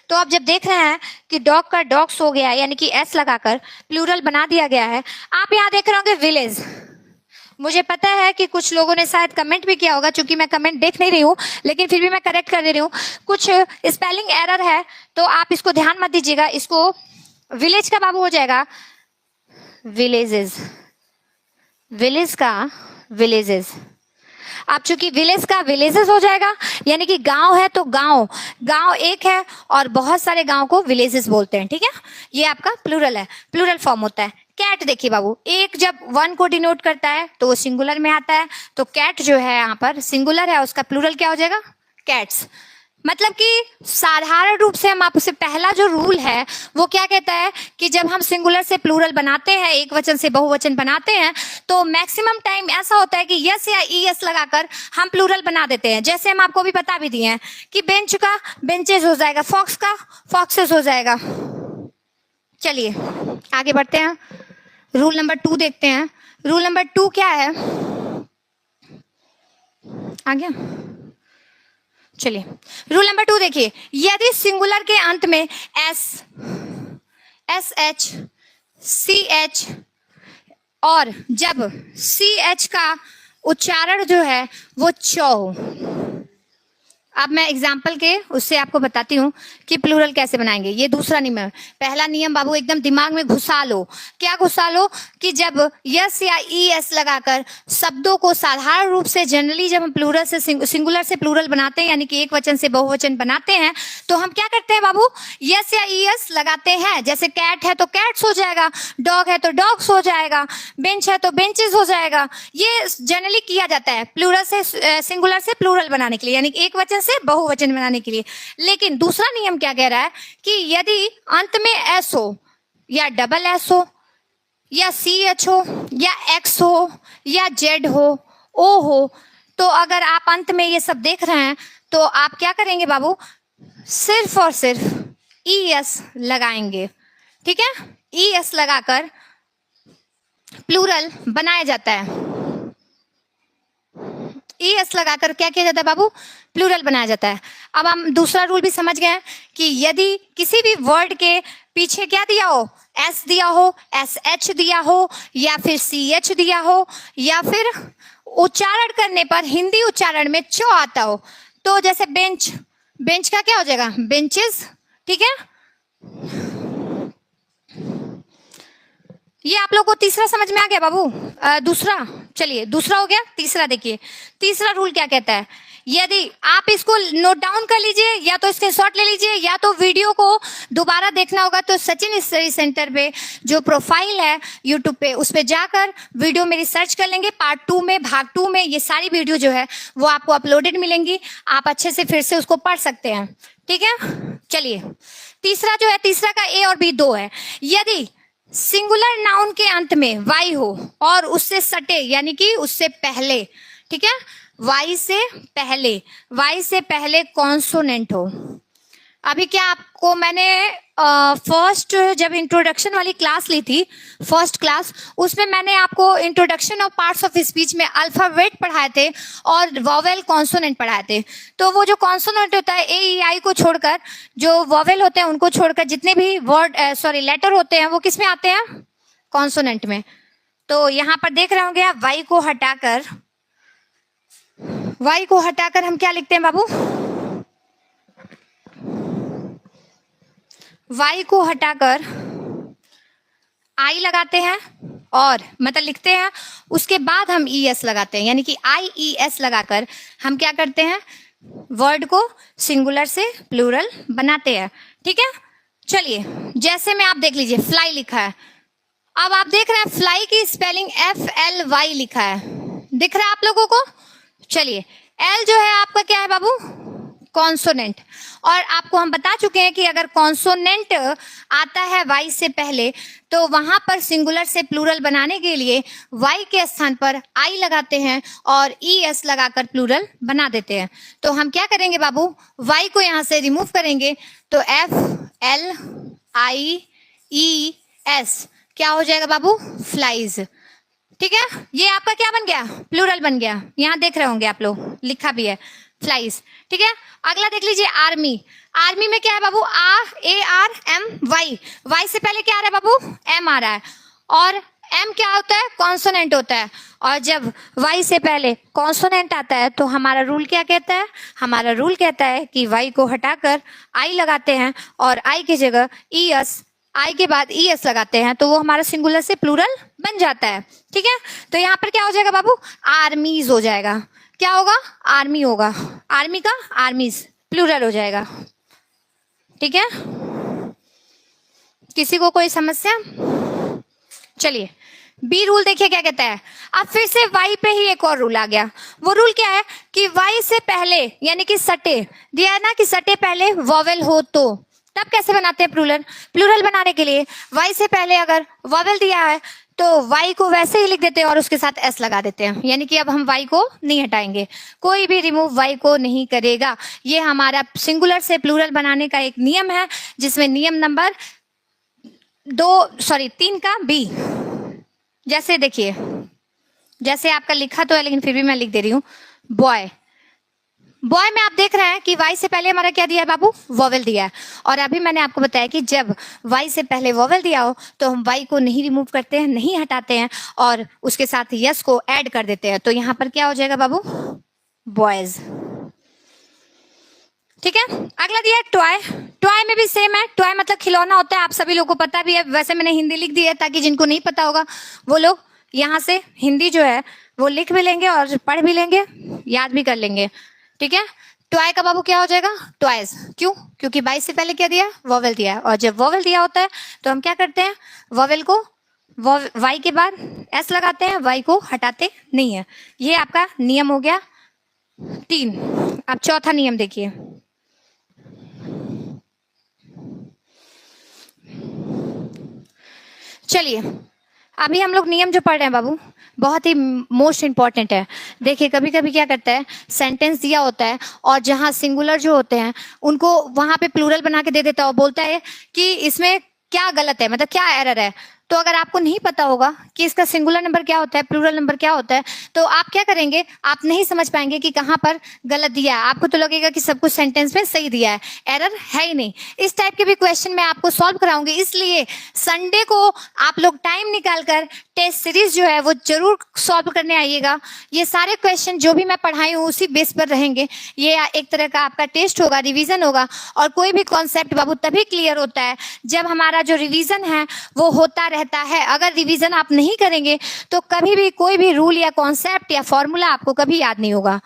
तो आप जब देख रहे हैं कि डॉग का डॉग्स हो गया यानी कि एस लगाकर प्लूरल बना दिया गया है। आप यहाँ देख रहे होंगे विलेज, मुझे पता है कि कुछ लोगों ने शायद कमेंट भी किया होगा, क्योंकि मैं कमेंट देख नहीं रही हूँ, लेकिन फिर भी मैं करेक्ट कर दे रही हूँ, कुछ स्पेलिंग एरर है तो आप इसको ध्यान मत दीजिएगा। इसको विलेज का बाबू हो जाएगा विलेजेस, विलेज का विलेजेस। आप चूंकि विलेज का विलेजेस हो जाएगा यानी कि गांव है तो गांव, गांव एक है और बहुत सारे गांव को विलेजेस बोलते हैं। ठीक है, ये आपका प्लूरल है, प्लूरल फॉर्म होता है। कैट देखिए बाबू, एक जब वन को डिनोट करता है तो वो सिंगुलर में आता है, तो कैट जो है यहाँ पर सिंगुलर है, उसका प्लूरल क्या हो जाएगा, कैट्स। मतलब कि साधारण रूप से हम आपसे पहला जो रूल है वो क्या कहता है कि जब हम सिंगुलर से प्लूरल बनाते हैं, एक वचन से बहुवचन बनाते हैं, तो मैक्सिमम टाइम ऐसा होता है कि यस या ईएस लगाकर हम प्लूरल बना देते हैं। जैसे हम आपको भी बता भी दिए हैं कि बेंच का बेंचेस हो जाएगा, फॉक्स का फॉक्सेस हो जाएगा। चलिए आगे बढ़ते हैं, रूल नंबर 2 देखते हैं। रूल नंबर 2 क्या है, आ गया, चलिए रूल नंबर 2 देखिए। यदि सिंगुलर के अंत में एस एच सी एच और जब सी एच का उच्चारण जो है वो चौ हो, अब मैं एग्जाम्पल के उससे आपको बताती हूँ कि प्लूरल कैसे बनाएंगे। ये दूसरा नियम है। पहला नियम बाबू एकदम दिमाग में घुसा लो, क्या घुसा लो कि जब यस या ईएस लगाकर शब्दों को साधारण रूप से जनरली जब हम प्लूरल से सिंगुलर से प्लूरल बनाते हैं यानी कि एक वचन से बहुवचन बनाते हैं, तो हम क्या करते हैं बाबू, यस या ईएस लगाते हैं। जैसे कैट है तो कैट्स हो जाएगा, डॉग है तो डॉग्स हो जाएगा, बेंच है तो बेंचेस हो जाएगा। ये जनरली किया जाता है प्लूरल से सिंगुलर से प्लूरल बनाने के लिए, यानी एक वचन से बहुवचन बनाने के लिए। लेकिन दूसरा नियम क्या कह रहा है कि यदि अंत में एस हो या डबल एस हो या सी एच हो या एक्स हो या जेड हो, ओ हो, तो अगर आप अंत में ये सब देख रहे हैं तो आप क्या करेंगे बाबू, सिर्फ और सिर्फ ई एस लगाएंगे। ठीक है, ई एस लगाकर प्लूरल बनाया जाता है। एस लगाकर क्या किया जाता है बाबू, प्लूरल बनाया जाता है। अब हम दूसरा रूल भी समझ गए कि यदि किसी भी वर्ड के पीछे क्या दिया हो, एस दिया हो, एस एच दिया हो या फिर सी एच दिया हो या फिर उच्चारण करने पर हिंदी उच्चारण में चौ आता हो, तो जैसे बेंच, बेंच का क्या हो जाएगा, बेंचेस। ठीक है, ये आप लोग को तीसरा समझ में आ गया बाबू। दूसरा, चलिए दूसरा हो गया, तीसरा देखिए। तीसरा रूल क्या कहता है, यदि आप इसको नोट डाउन कर लीजिए या तो स्क्रीनशॉट ले लीजिए या तो वीडियो को दोबारा देखना होगा, तो सचिन स्टडी सेंटर पे जो प्रोफाइल है यूट्यूब पे, उस पे जाकर वीडियो मेरी सर्च कर लेंगे। पार्ट 2 में, भाग 2 में ये सारी वीडियो जो है वो आपको अपलोडेड मिलेंगी, आप अच्छे से फिर से उसको पढ़ सकते हैं। ठीक है, चलिए तीसरा जो है, तीसरा का ए और बी 2 है। यदि सिंगुलर नाउन के अंत में वाई हो और उससे सटे यानी कि उससे पहले, ठीक है, वाई से पहले कॉन्सोनेंट हो। अभी क्या आपको मैंने फर्स्ट जब इंट्रोडक्शन वाली क्लास ली थी, फर्स्ट क्लास, उसमें मैंने आपको introduction of parts of speech में अल्फाबेट पढ़ाए थे और वॉवेल कॉन्सोनेंट पढ़ाए थे। तो वो जो कॉन्सोनेंट होता है, ए ई आई को छोड़कर, जो वॉवेल होते हैं उनको छोड़कर जितने भी वर्ड लेटर होते हैं वो किस में आते हैं, कॉन्सोनेंट में। तो यहाँ पर देख रहे होंगे आप, वाई को हटाकर हम क्या लिखते हैं बाबू, वाई को हटाकर आई लगाते हैं और मतलब लिखते हैं, उसके बाद हम ई एस लगाते हैं, यानी कि आई ई एस लगाकर हम क्या करते हैं, वर्ड को सिंगुलर से प्लूरल बनाते हैं। ठीक है, चलिए जैसे में आप देख लीजिए फ्लाई लिखा है, अब आप देख रहे हैं फ्लाई की स्पेलिंग FLY लिखा है, दिख रहा है आप लोगों को। चलिए एल जो है आपका क्या है बाबू, कॉन्सोनेंट। और आपको हम बता चुके हैं कि अगर कॉन्सोनेंट आता है वाई से पहले तो वहां पर सिंगुलर से प्लूरल बनाने के लिए वाई के स्थान पर आई लगाते हैं और ES लगाकर प्लूरल बना देते हैं। तो हम क्या करेंगे बाबू, वाई को यहां से रिमूव करेंगे तो FLIES क्या हो जाएगा बाबू, फ्लाइज। ठीक है, ये आपका क्या बन गया, प्लूरल बन गया। यहां देख रहे होंगे आप लोग, लिखा भी है फ्लाइज। ठीक है, अगला देख लीजिए आर्मी। आर्मी में क्या है बाबू, ARMY, वाई से पहले क्या आ रहा है बाबू, M आ रहा है, और M क्या होता है, कॉन्सोनेंट होता है। और जब वाई से पहले कॉन्सोनेंट आता है तो हमारा रूल क्या कहता है, हमारा रूल कहता है कि वाई को हटाकर आई लगाते हैं और आई की जगह ES, आई के बाद ES लगाते हैं तो वो हमारा सिंगुलर से प्लूरल बन जाता है। ठीक है, तो यहाँ पर क्या हो जाएगा बाबू, आर्मीज हो जाएगा। क्या होगा, आर्मी होगा, आर्मी का आर्मीज प्लूरल हो जाएगा। ठीक है, किसी को कोई समस्या। चलिए बी रूल देखिए क्या कहता है। अब फिर से वाई पे ही एक और रूल आ गया। वो रूल क्या है कि वाई से पहले यानी कि सटे दिया है ना, कि सटे पहले वॉवेल हो तो तब कैसे बनाते हैं प्लूरल। प्लूरल बनाने के लिए वाई से पहले अगर वॉवेल दिया है तो वाई को वैसे ही लिख देते हैं और उसके साथ S लगा देते हैं, यानी कि अब हम वाई को नहीं हटाएंगे, कोई भी रिमूव वाई को नहीं करेगा। ये हमारा सिंगुलर से प्लूरल बनाने का एक नियम है, जिसमें नियम नंबर 3 का B। जैसे देखिए, जैसे आपका लिखा तो है लेकिन फिर भी मैं लिख दे रही हूँ, बॉय। बॉय में आप देख रहे हैं कि वाई से पहले हमारा क्या दिया है बाबू, वॉवेल दिया है। और अभी मैंने आपको बताया कि जब वाई से पहले वॉवेल दिया हो तो हम वाई को नहीं रिमूव करते हैं, नहीं हटाते हैं और उसके साथ यस को ऐड कर देते हैं। तो यहाँ पर क्या हो जाएगा बाबू, बॉयज। ठीक है, अगला दिया है टॉय। टॉय में भी सेम है, टॉय मतलब खिलौना होता है, आप सभी लोगों को पता भी है। वैसे मैंने हिंदी लिख दी है ताकि जिनको नहीं पता होगा वो लोग यहाँ से हिंदी जो है वो लिख भी लेंगे और पढ़ भी लेंगे, याद भी कर लेंगे। ठीक है, टॉय का बाबू क्या हो जाएगा, टॉयज। क्यों, क्योंकि बाई से पहले क्या दिया, वॉवेल दिया है। और जब वॉवेल दिया होता है तो हम क्या करते हैं, वॉवेल को वाई के बाद S लगाते हैं, वाई को हटाते नहीं है। ये आपका नियम हो गया 3। अब चौथा नियम देखिए। चलिए अभी हम लोग नियम जो पढ़ रहे हैं बाबू बहुत ही मोस्ट इंपॉर्टेंट है। देखिए कभी कभी क्या करता है, सेंटेंस दिया होता है और जहां सिंगुलर जो होते हैं उनको वहां पे प्लूरल बना के दे देता है और बोलता है कि इसमें क्या गलत है, मतलब क्या एरर है। तो अगर आपको नहीं पता होगा कि इसका सिंगुलर नंबर क्या होता है, प्लूरल नंबर क्या होता है, तो आप क्या करेंगे, आप नहीं समझ पाएंगे कि कहाँ पर गलत दिया है। आपको तो लगेगा कि सब कुछ सेंटेंस में सही दिया है, एरर है ही नहीं। इस टाइप के भी क्वेश्चन मैं आपको सॉल्व कराऊंगी, इसलिए संडे को आप लोग टाइम निकालकर टेस्ट सीरीज जो है वो जरूर सॉल्व करने आइएगा। ये सारे क्वेश्चन जो भी मैं पढ़ाई हूँ उसी बेस पर रहेंगे। ये एक तरह का आपका टेस्ट होगा, रिवीजन होगा। और कोई भी कॉन्सेप्ट बाबू तभी क्लियर होता है जब हमारा जो रिवीजन है वो होता रहता है। अगर रिवीजन आप नहीं करेंगे तो कभी भी कोई भी रूल या कॉन्सेप्ट या फॉर्मूला आपको कभी याद नहीं होगा।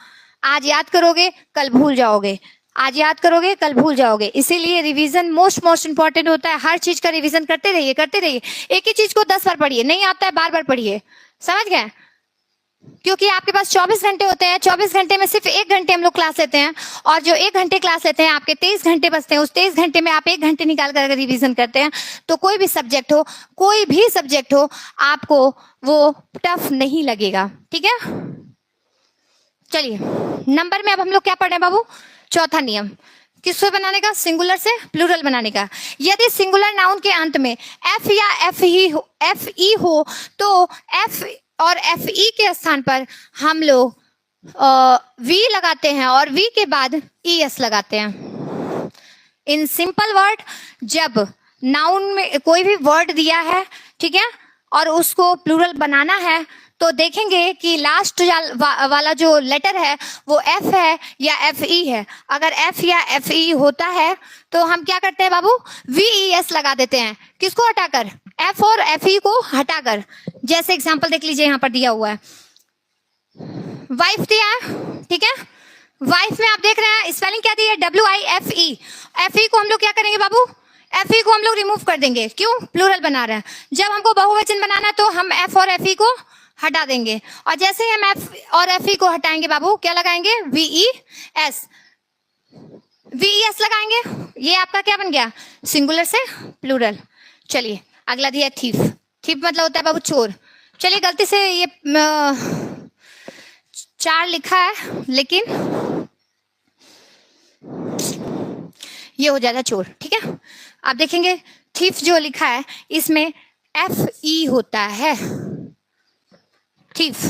आज याद करोगे कल भूल जाओगे, आज याद करोगे कल भूल जाओगे। इसीलिए रिवीजन मोस्ट इंपॉर्टेंट होता है। हर चीज का रिवीजन करते रहिए, करते रहिए। एक ही चीज को 10 बार पढ़िए, नहीं आता है बार बार पढ़िए, समझ गए। क्योंकि आपके पास 24 घंटे होते हैं, 24 घंटे में सिर्फ 1 घंटे हम लोग क्लास लेते हैं और जो 1 घंटे क्लास लेते हैं आपके 23 घंटे बचते हैं। उस 23 घंटे में आप 1 घंटे निकाल कर अगर रिवीजन करते हैं तो कोई भी सब्जेक्ट हो, कोई भी सब्जेक्ट हो, आपको वो टफ नहीं लगेगा। ठीक है, चलिए नंबर में अब हम लोग क्या पढ़ रहे हैं बाबू, चौथा नियम किससे बनाने का, सिंगुलर से प्लूरल बनाने का। यदि सिंगुलर नाउन के अंत में एफ या एफ ई हो तो एफ और एफ ई के स्थान पर हम लोग वी लगाते हैं और वी के बाद ES लगाते हैं। इन सिंपल वर्ड, जब नाउन में कोई भी वर्ड दिया है, ठीक है, और उसको प्लूरल बनाना है तो देखेंगे कि लास्ट वाला जो लेटर है वो F है या FE है। अगर F या FE होता है तो हम क्या करते हैं बाबू, VES लगा देते हैं। किसको हटाकर, F और FE को हटाकर। जैसे एग्जांपल देख लीजिए, यहाँ पर दिया हुआ है वाइफ दिया है, ठीक है। वाइफ में आप देख रहे हैं स्पेलिंग क्या दी है, WIFE। FE को हम लोग क्या करेंगे बाबू, एफ ई को हम लोग रिमूव कर देंगे, क्यों, प्लूरल बना रहे हैं। जब हमको बहुवचन बनाना है तो हम एफ और एफ ई को हटा देंगे, और जैसे ही हम एफ और एफ ई को हटाएंगे बाबू क्या लगाएंगे, वीई एस, वीई एस लगाएंगे। ये आपका क्या बन गया, सिंगुलर से प्लूरल। चलिए अगला दिया थीफ। थीफ मतलब होता है बाबू चोर। चलिए गलती से ये 4 लिखा है, लेकिन ये हो जाएगा चोर, ठीक है। आप देखेंगे थीफ जो लिखा है इसमें एफ ई होता है, थीफ,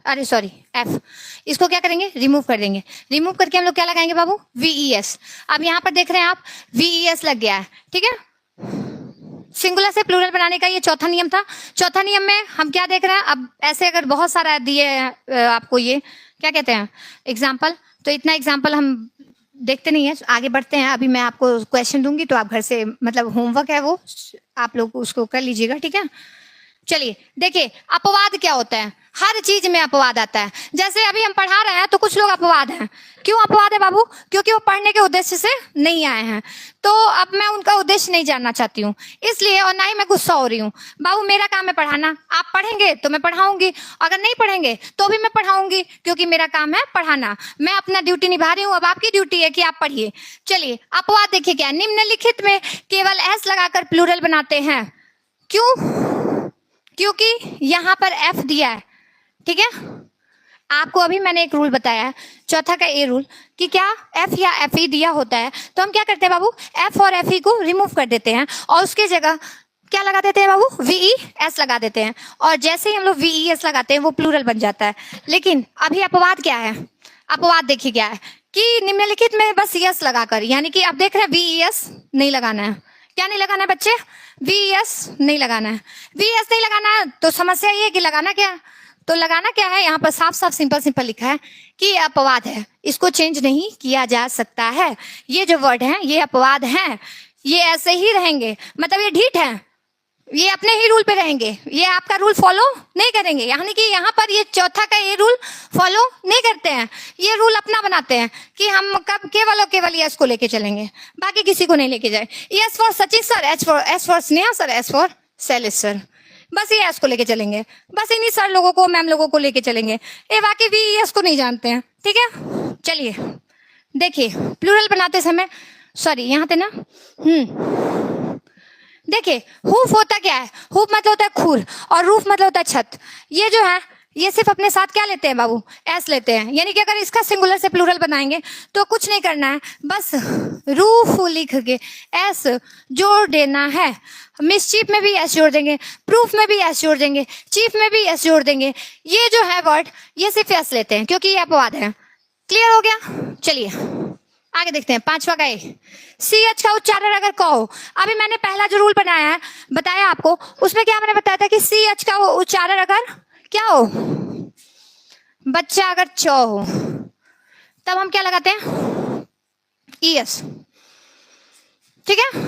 अरे सॉरी एफ, इसको क्या करेंगे, रिमूव कर देंगे। रिमूव करके हम लोग क्या लगाएंगे बाबू, वीई एस। अब यहाँ पर देख रहे हैं आप वीई एस लग गया है, ठीक है। सिंगुलर से प्लूरल बनाने का ये चौथा नियम था। चौथा नियम में हम क्या देख रहे हैं, अब ऐसे अगर बहुत सारा दिए आपको, ये क्या कहते हैं एग्जाम्पल, तो इतना एग्जाम्पल हम देखते नहीं है, आगे बढ़ते हैं। अभी मैं आपको क्वेश्चन दूंगी तो आप घर से, मतलब होमवर्क है वो, आप लोग उसको कर लीजिएगा, ठीक है। चलिए देखिए अपवाद क्या होता है, हर चीज में अपवाद आता है। जैसे अभी हम पढ़ा रहे हैं तो कुछ लोग अपवाद हैं। क्यों अपवाद है बाबू, क्योंकि वो पढ़ने के उद्देश्य से नहीं आए हैं, तो अब मैं उनका उद्देश्य नहीं जानना चाहती हूँ इसलिए, और ना ही मैं गुस्सा हो रही हूँ। बाबू मेरा काम है पढ़ाना, आप पढ़ेंगे तो मैं पढ़ाऊंगी, अगर नहीं पढ़ेंगे तो भी मैं पढ़ाऊंगी, क्योंकि मेरा काम है पढ़ाना। मैं अपना ड्यूटी निभा रही हूँ, अब आपकी ड्यूटी है कि आप पढ़िए। चलिए अपवाद देखिए क्या, निम्नलिखित में केवल एस लगाकर प्लूरल बनाते हैं। क्यों, क्योंकि यहाँ पर एफ दिया है, ठीक है। आपको अभी मैंने एक रूल बताया है, चौथा का ए रूल, कि क्या एफ या एफ ई दिया होता है तो हम क्या करते हैं बाबू, एफ और एफ ई को रिमूव कर देते हैं और उसके जगह क्या लगा देते हैं बाबू, वीई एस लगा देते हैं, और जैसे ही हम लोग वीई एस लगाते हैं वो प्लूरल बन जाता है। लेकिन अभी अपवाद क्या है, अपवाद देखिए क्या है कि निम्नलिखित में बस यस लगाकर, यानी कि आप देख रहे हैं वीई एस नहीं लगाना है। क्या नहीं लगाना है बच्चे, वीएस नहीं लगाना है। वीएस नहीं लगाना है तो समस्या ये है कि लगाना क्या, तो लगाना क्या है, यहाँ पर साफ साफ सिंपल सिंपल लिखा है कि ये अपवाद है, इसको चेंज नहीं किया जा सकता है। ये जो वर्ड है ये अपवाद हैं, ये ऐसे ही रहेंगे, मतलब ये ढीठ है, ये अपने ही रूल पे रहेंगे, ये आपका रूल फॉलो नहीं करेंगे। यानी कि यहाँ पर ये चौथा का ये रूल फॉलो नहीं करते हैं, ये रूल अपना बनाते हैं कि हम कब केवल और केवल यस को लेके चलेंगे, बाकी किसी को नहीं लेके जाए। Yes for Sachin sir, S for Sneha sir, S for Shailesh sir, बस ये एस को लेके चलेंगे, बस इन्हीं सर लोगों को, मैम लोगों को लेके चलेंगे, ये बाकी भी एस को नहीं जानते हैं, ठीक है। चलिए देखिए प्लूरल बनाते समय, सॉरी यहाँ थे ना, देखिए हुफ होता क्या है, हुफ मतलब होता है खुर, और रूफ मतलब होता है छत। ये जो है ये सिर्फ अपने साथ क्या लेते हैं बाबू, एस लेते हैं। यानी कि अगर इसका सिंगुलर से प्लूरल बनाएंगे तो कुछ नहीं करना है, बस रूफ लिख के एस जोड़ देना है। मिसचीफ में भी एस जोड़ देंगे, प्रूफ में भी एस जोड़ देंगे, चीफ में भी एस जोड़ देंगे। ये जो है वर्ड ये सिर्फ एस लेते हैं क्योंकि ये अपवाद है। क्लियर हो गया, चलिए आगे देखते हैं। 5वां का ए, सी एच का उच्चारण अगर क हो, अभी मैंने पहला जो रूल बनाया है बताया आपको, उसमें क्या मैंने बताया था कि सी एच का उच्चारण अगर क्या हो, बच्चा अगर च हो, तब हम क्या लगाते हैं, ई एस, ठीक है।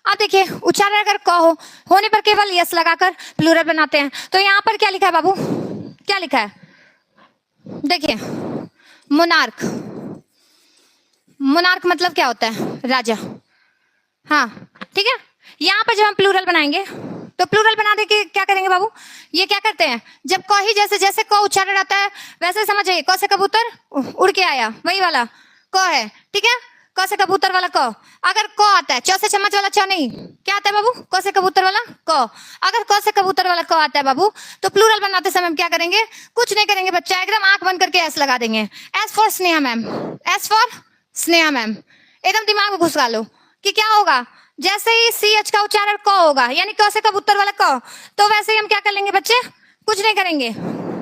अब देखिए उच्चारण अगर क हो, होने पर केवल यस लगाकर प्लूरल बनाते हैं। तो यहाँ पर क्या लिखा है बाबू, क्या लिखा है, देखिए मोनार्क, मोनार्क मतलब क्या होता है, राजा, हाँ ठीक है। यहाँ पर जब हम प्लूरल बनाएंगे तो प्लूरल बना दे के क्या करेंगे बाबू, ये क्या करते हैं, जब क ही जैसे जैसे क उच्चारण आता है वैसे समझ जाइए, क से कबूतर उड़ के आया, वही वाला क है, ठीक है। क से कबूतर वाला क, अगर क आता है, च से चम्मच वाला च नहीं, क्या आता है बाबू, क से कबूतर वाला क। अगर क से कबूतर वाला क आता है बाबू तो प्लूरल बनाते समय हम क्या करेंगे, कुछ नहीं करेंगे बच्चा, एकदम आंख बंद करके एस लगा देंगे। S for Sneha ma'am, S for Sneha ma'am, एकदम दिमाग में घुसा लो कि क्या होगा, जैसे ही सी एच का उच्चारण क होगा, यानी क से कबूतर वाला क, तो वैसे ही हम क्या कर लेंगे बच्चे, कुछ नहीं करेंगे,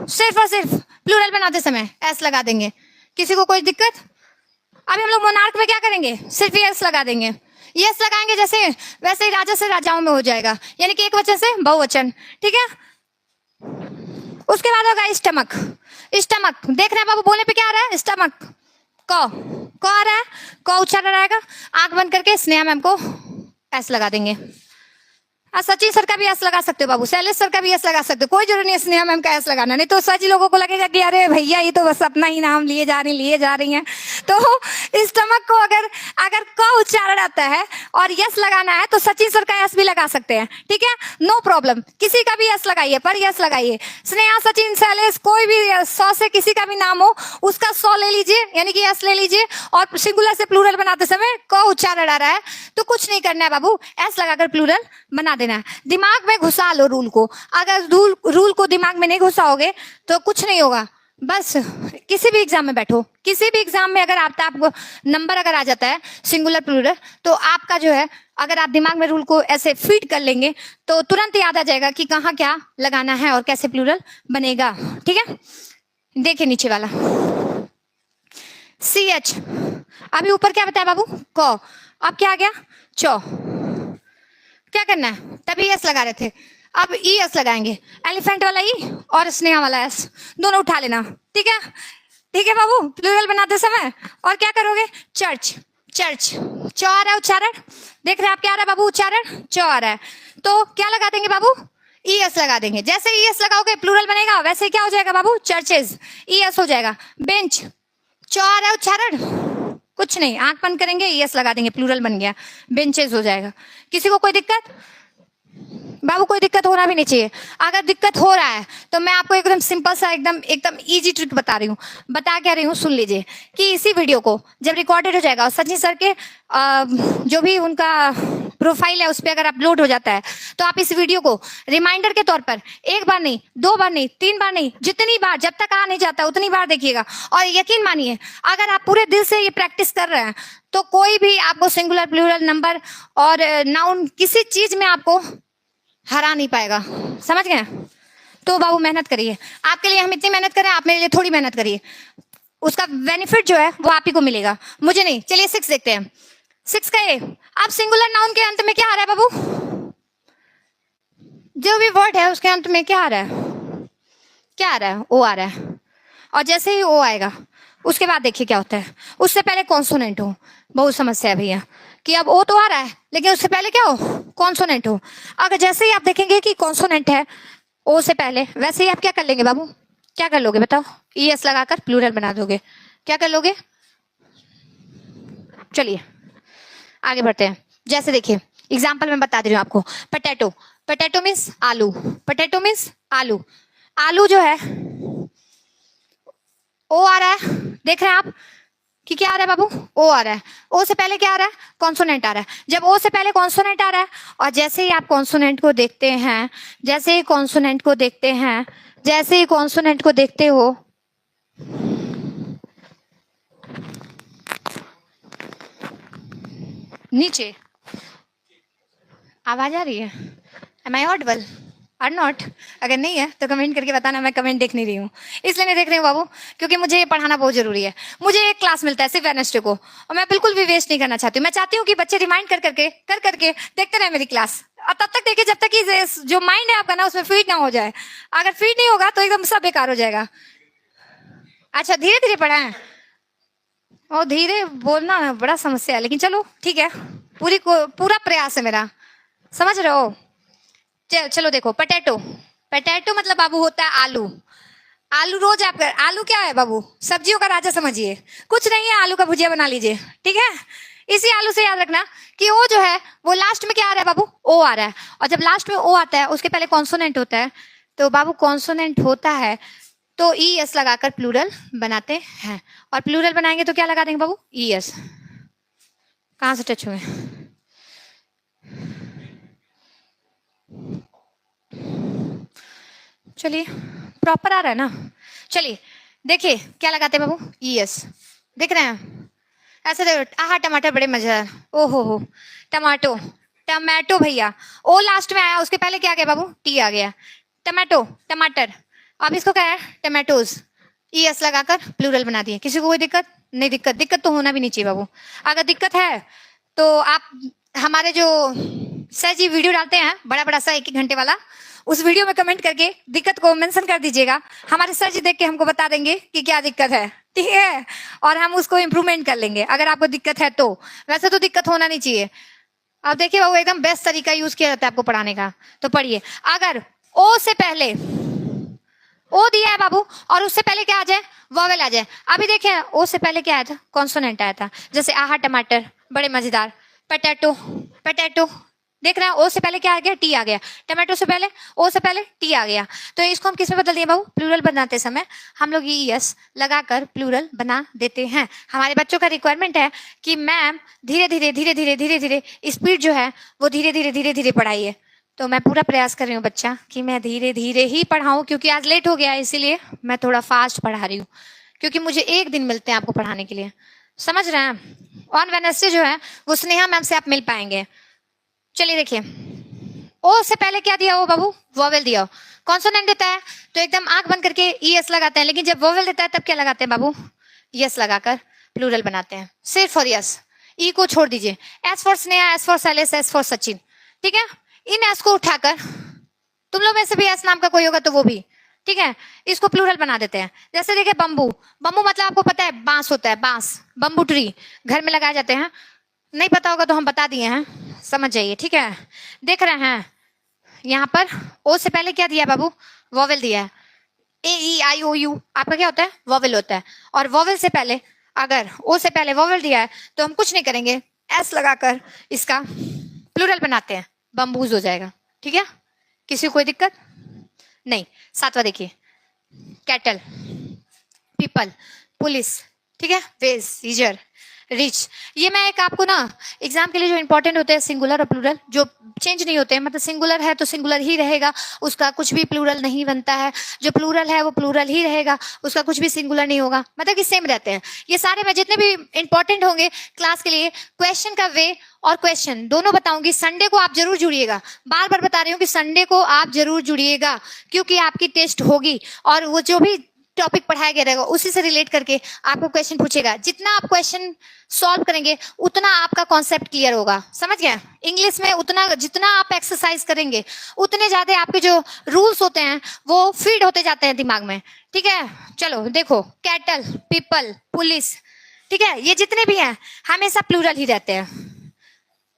सिर्फ और सिर्फ प्लूरल बनाते समय एस लगा देंगे। किसी को कोई दिक्कत? अभी हम लोग मोनार्क में क्या करेंगे, सिर्फ यस लगा देंगे। यस लगाएंगे जैसे वैसे ही राजा से राजाओं में हो जाएगा, यानी कि एक वचन से बहुवचन, ठीक है। उसके बाद होगा स्टमक, स्टमक देख रहे हैं बाबू, बोलने पे क्या आ रहा है, स्टमक, क आ रहा है, क उच्चारण आएगा, आंख बंद करके स्नेहा मैम को एस लगा देंगे। सचिन सर का भी एस लगा सकते हो बाबू, शैलेश सर का भी एस लगा सकते हो, कोई जरूरत नहीं है स्नेहा मैम का एस लगाना, नहीं तो सच लोगों को लगेगा कि अरे भैया ये तो बस अपना ही नाम लिए जा रही हैं। तो स्टमक को अगर अगर क उच्चारण आता है और यस लगाना है तो सचिन सर का एस भी लगा सकते हैं, ठीक है, नो प्रॉब्लम, किसी का भी एस लगाइए, पर यस लगाइए। स्नेहा, सचिन, शैलेश, कोई भी 100 से किसी का भी नाम हो उसका 100 ले लीजिए, यानी कि एस ले लीजिए, और सिंगुलर से प्लूरल बनाते समय क उच्चारण आ रहा है तो कुछ नहीं करना है बाबू, एस लगाकर प्लूरल बना देना है। दिमाग में घुसा लो रूल को, अगर रूल को दिमाग में नहीं घुसाओगे तो कुछ नहीं होगा। बस किसी भी एग्जाम में बैठो, किसी भी एग्जाम में अगर आपको नंबर अगर आ जाता है सिंगुलर प्लूरल, तो आपका जो है अगर आप दिमाग में रूल को ऐसे फीड कर लेंगे तो तुरंत याद आ जाएगा कि कहाँ क्या लगाना है और कैसे प्लूरल बनेगा, ठीक है। देखिए नीचे वाला CH, अभी ऊपर क्या बताया बाबू, क, अब क्या आ गया, चौ, क्या करना है, तभी एस लगा रहे थे, अब ई एस लगाएंगे, एलिफेंट वाला ई और स्नेहा वाला एस दोनों उठा लेना, ठीक है, ठीक है बाबू, प्लूरल बनाते समय। और क्या करोगे, चर्च, चर्च, चौ आ रहा है उच्चारण, देख रहे हैं आप क्या आ रहा है बाबू, उच्चारण चौ आ रहा है, तो क्या लगा देंगे बाबू, ई एस लगा देंगे। जैसे ई एस लगाओगे प्लूरल बनेगा, वैसे क्या हो जाएगा बाबू, चर्चेज, ई एस हो जाएगा। बेंच, चौ आ रहा है उच्चारण, कुछ नहीं, आंख बंद करेंगे, ई एस लगा देंगे, प्लूरल बन गया, बेंचेज हो जाएगा। किसी को कोई दिक्कत बाबू, कोई दिक्कत होना भी नहीं चाहिए। अगर दिक्कत हो रहा है तो मैं आपको एकदम सिंपल सा एकदम इजी ट्रिक बता रही हूँ, बता क्या रही हूँ, सुन लीजिए कि इसी वीडियो को जब रिकॉर्डेड हो जाएगा और सचिन सर के जो भी उनका प्रोफाइल है उस पर अगर अपलोड हो जाता है तो आप इस वीडियो को रिमाइंडर के तौर पर एक बार नहीं, 2 बार नहीं, 3 बार नहीं, जितनी बार जब तक आ नहीं जाता उतनी बार देखिएगा। और यकीन मानिए अगर आप पूरे दिल से ये प्रैक्टिस कर रहे हैं तो कोई भी आपको सिंगुलर प्लूरल नंबर और नाउन किसी चीज में आपको हरा नहीं पाएगा, समझ गए। तो बाबू मेहनत करिए, आपके लिए हम इतनी मेहनत करें, आप मेरे लिए थोड़ी मेहनत करिए, उसका बेनिफिट जो है वो आप ही को मिलेगा, मुझे नहीं। चलिए 6 देखते हैं, 6 का ए, अब सिंगुलर नाउन के अंत में क्या आ रहा है बाबू, जो भी वर्ड है उसके अंत में क्या आ रहा है, क्या आ रहा है, ओ आ रहा है, और जैसे ही ओ आएगा उसके बाद देखिए क्या होता है, उससे पहले कॉन्सोनेंट हो, बहुत समस्या है भैया कि अब ओ तो आ रहा है लेकिन उससे पहले क्या हो, कॉन्सोनेंट हो। अगर जैसे ही आप देखेंगे कि कॉन्सोनेंट है ओ से पहले, वैसे ही आप क्या कर लेंगे बाबू, क्या कर लोगे बताओ, ई एस लगाकर प्लूरल बना दोगे, क्या कर लोगे। चलिए आगे बढ़ते हैं। जैसे देखिए एग्जाम्पल मैं बता दे रही हूँ आपको, पोटैटो, पोटैटो मीन्स आलू, पोटैटो मीन्स आलू, आलू जो है ओ आ रहा है, देख रहे हैं आप कि क्या आ रहा है बाबू, ओ आ रहा है, ओ से पहले क्या आ रहा है, कॉन्सोनेंट आ रहा है। जब ओ से पहले कॉन्सोनेंट आ रहा है और जैसे ही आप कॉन्सोनेंट को देखते हैं, जैसे ही कॉन्सोनेंट को देखते हैं, जैसे ही कॉन्सोनेंट को देखते हो, नीचे आवाज आ रही है, एम आई ऑडिबल और नॉट, अगर नहीं है तो कमेंट करके बताना, मैं कमेंट देख नहीं रही हूँ, इसलिए नहीं देख रही हूँ बाबू क्योंकि मुझे ये पढ़ाना बहुत जरूरी है। मुझे एक क्लास मिलता है सिर्फ वेडनेसडे को और मैं बिल्कुल भी वेस्ट नहीं करना चाहती हूँ। मैं चाहती हूँ कि बच्चे रिमाइंड कर करके देखते रहे मेरी क्लास, और तब तक देखिए जब तक कि जो माइंड है आपका ना उसमें फीड ना हो जाए। अगर फीड नहीं होगा तो एकदम सब बेकार हो जाएगा। अच्छा धीरे धीरे पढ़ाएं, और धीरे बोलना बड़ा समस्या है, लेकिन चलो ठीक है, पूरा प्रयास है मेरा, समझ रहे हो। चलो देखो, पोटैटो, पोटैटो मतलब बाबू होता है आलू, आलू रोज आप आलू क्या है बाबू, सब्जियों का राजा समझिए, कुछ नहीं है, आलू का भुजिया बना लीजिए, ठीक है। इसी आलू से याद रखना कि ओ जो है वो लास्ट में क्या आ रहा है बाबू, ओ आ रहा है, और जब लास्ट में ओ आता है उसके पहले कॉन्सोनेंट होता है, तो बाबू कॉन्सोनेंट होता है तो ई एस लगाकर प्लूरल बनाते हैं, और प्लूरल बनाएंगे तो क्या लगा देंगे बाबू, ई एस। कहाँ से टच हुए, चलिए प्रॉपर आ रहा है ना। चलिए देखिए क्या लगाते हैं बाबू, ई एस, देख रहे हैं ऐसे देखो, आहा टमाटर बड़े मजेदार, हो टमाटो, टमाटो भैया, ओ लास्ट में आया, उसके पहले क्या आ गया बाबू, टी आ गया, टमाटो, टमाटर, अब इसको क्या है, टमाटोज, ई एस लगाकर प्लूरल बना दिए। किसी को कोई दिक्कत नहीं, दिक्कत तो होना भी नहीं चाहिए बाबू। अगर दिक्कत है तो आप हमारे जो सर जी वीडियो डालते हैं बड़ा सा 1-1 घंटे वाला, उस वीडियो में कमेंट करके दिक्कत को मेंशन कर दीजिएगा, हमारे सर जी देख के हमको बता देंगे कि क्या दिक्कत है, ठीक है, और हम उसको इम्प्रूवमेंट कर लेंगे अगर आपको दिक्कत है तो। वैसे तो दिक्कत होना नहीं चाहिए, अब देखिए बाबू एकदम बेस्ट तरीका यूज किया जाता है आपको पढ़ाने का। तो पढ़िए, अगर ओ से पहले ओ दिया है बाबू और उससे पहले क्या आ जाए, वॉवेल आ जाए। अभी देखिए ओ से पहले क्या आया था, कॉन्सोनेंट आया था। जैसे आहा टमाटर, बड़े मजेदार। पटेटो, पटेटो, देख रहे हैं ओ से पहले क्या आ गया, टी आ गया। टमाटो से पहले, ओ से पहले टी आ गया। तो इसको हम किस में बदल दिए बाबू, प्लूरल बनाते समय हम लोग ई एस लगाकर प्लूरल बना देते हैं। हमारे बच्चों का रिक्वायरमेंट है कि मैम धीरे धीरे धीरे धीरे धीरे धीरे स्पीड जो है वो धीरे धीरे धीरे धीरे पढ़ाइए। तो मैं पूरा प्रयास कर रही हूँ बच्चा कि मैं धीरे धीरे ही पढ़ाऊँ, क्योंकि आज लेट हो गया है इसीलिए मैं थोड़ा फास्ट पढ़ा रही हूँ, क्योंकि मुझे एक दिन मिलते हैं आपको पढ़ाने के लिए, समझ रहे हैं। ऑन वेडनेसडे जो है वो स्नेहा मैम से आप मिल पाएंगे। चलिए देखिए, ओ से पहले क्या दिया हो बाबू, वोवेल दिया हो। कॉन्सोनेंट देता है तो एकदम आंख बंद करके ई एस लगाते हैं, लेकिन जब वोवेल देता है तब क्या लगाते हैं बाबू, यस लगाकर प्लूरल बनाते हैं, सिर्फ फॉर यस। ई को छोड़ दीजिए, S for Sneha, S for Shailesh, S for Sachin, ठीक है। इन एस को उठाकर, तुम लोग में से भी एस नाम का कोई होगा तो वो भी, ठीक है, इसको प्लूरल बना देते हैं। जैसे देखिए बम्बू, बम्बू मतलब आपको पता है बांस होता है, बांस, बम्बू ट्री घर में लगाए जाते हैं। नहीं पता होगा तो हम बता दिए हैं, समझ जाइए, ठीक है। देख रहे हैं यहाँ पर ओ से पहले क्या दिया बाबू, वोवेल दिया है। ए ई आई ओ यू आपका क्या होता है, वोवेल होता है। और वोवेल से पहले, अगर ओ से पहले वोवेल दिया है तो हम कुछ नहीं करेंगे, एस लगाकर इसका प्लूरल बनाते हैं, बम्बूज हो जाएगा, ठीक है। किसी को कोई दिक्कत नहीं। सातवां देखिए, कैटल, पीपल, पुलिस, ठीक है, वेज, सीजर, रिच। ये मैं एक आपको ना एग्जाम के लिए जो इंपॉर्टेंट होते हैं सिंगुलर और प्लूरल, जो चेंज नहीं होते हैं, मतलब सिंगुलर है तो सिंगुलर ही रहेगा, उसका कुछ भी प्लूरल नहीं बनता है। जो प्लूरल है वो प्लूरल ही रहेगा, उसका कुछ भी सिंगुलर नहीं होगा, मतलब कि सेम रहते हैं। ये सारे मैं जितने भी इंपॉर्टेंट होंगे क्लास के लिए, क्वेश्चन का वे और क्वेश्चन दोनों बताऊंगी। संडे को आप जरूर जुड़िएगा, बार बार बता रही हूँ कि संडे को आप जरूर जुड़िएगा, क्योंकि आपकी टेस्ट होगी और वो जो भी टॉपिक पढ़ाया गया रहेगा उसी से रिलेट करके आपको क्वेश्चन पूछेगा। जितना आप क्वेश्चन सॉल्व करेंगे उतना आपका कॉन्सेप्ट क्लियर होगा, समझ गए। इंग्लिश में उतना जितना आप एक्सरसाइज करेंगे उतने ज्यादा आपके जो रूल्स होते हैं वो फीड होते जाते हैं दिमाग में, ठीक है। चलो देखो, कैटल, पीपल, पुलिस, ठीक है, ये जितने भी हैं हमेशा प्लूरल ही रहते हैं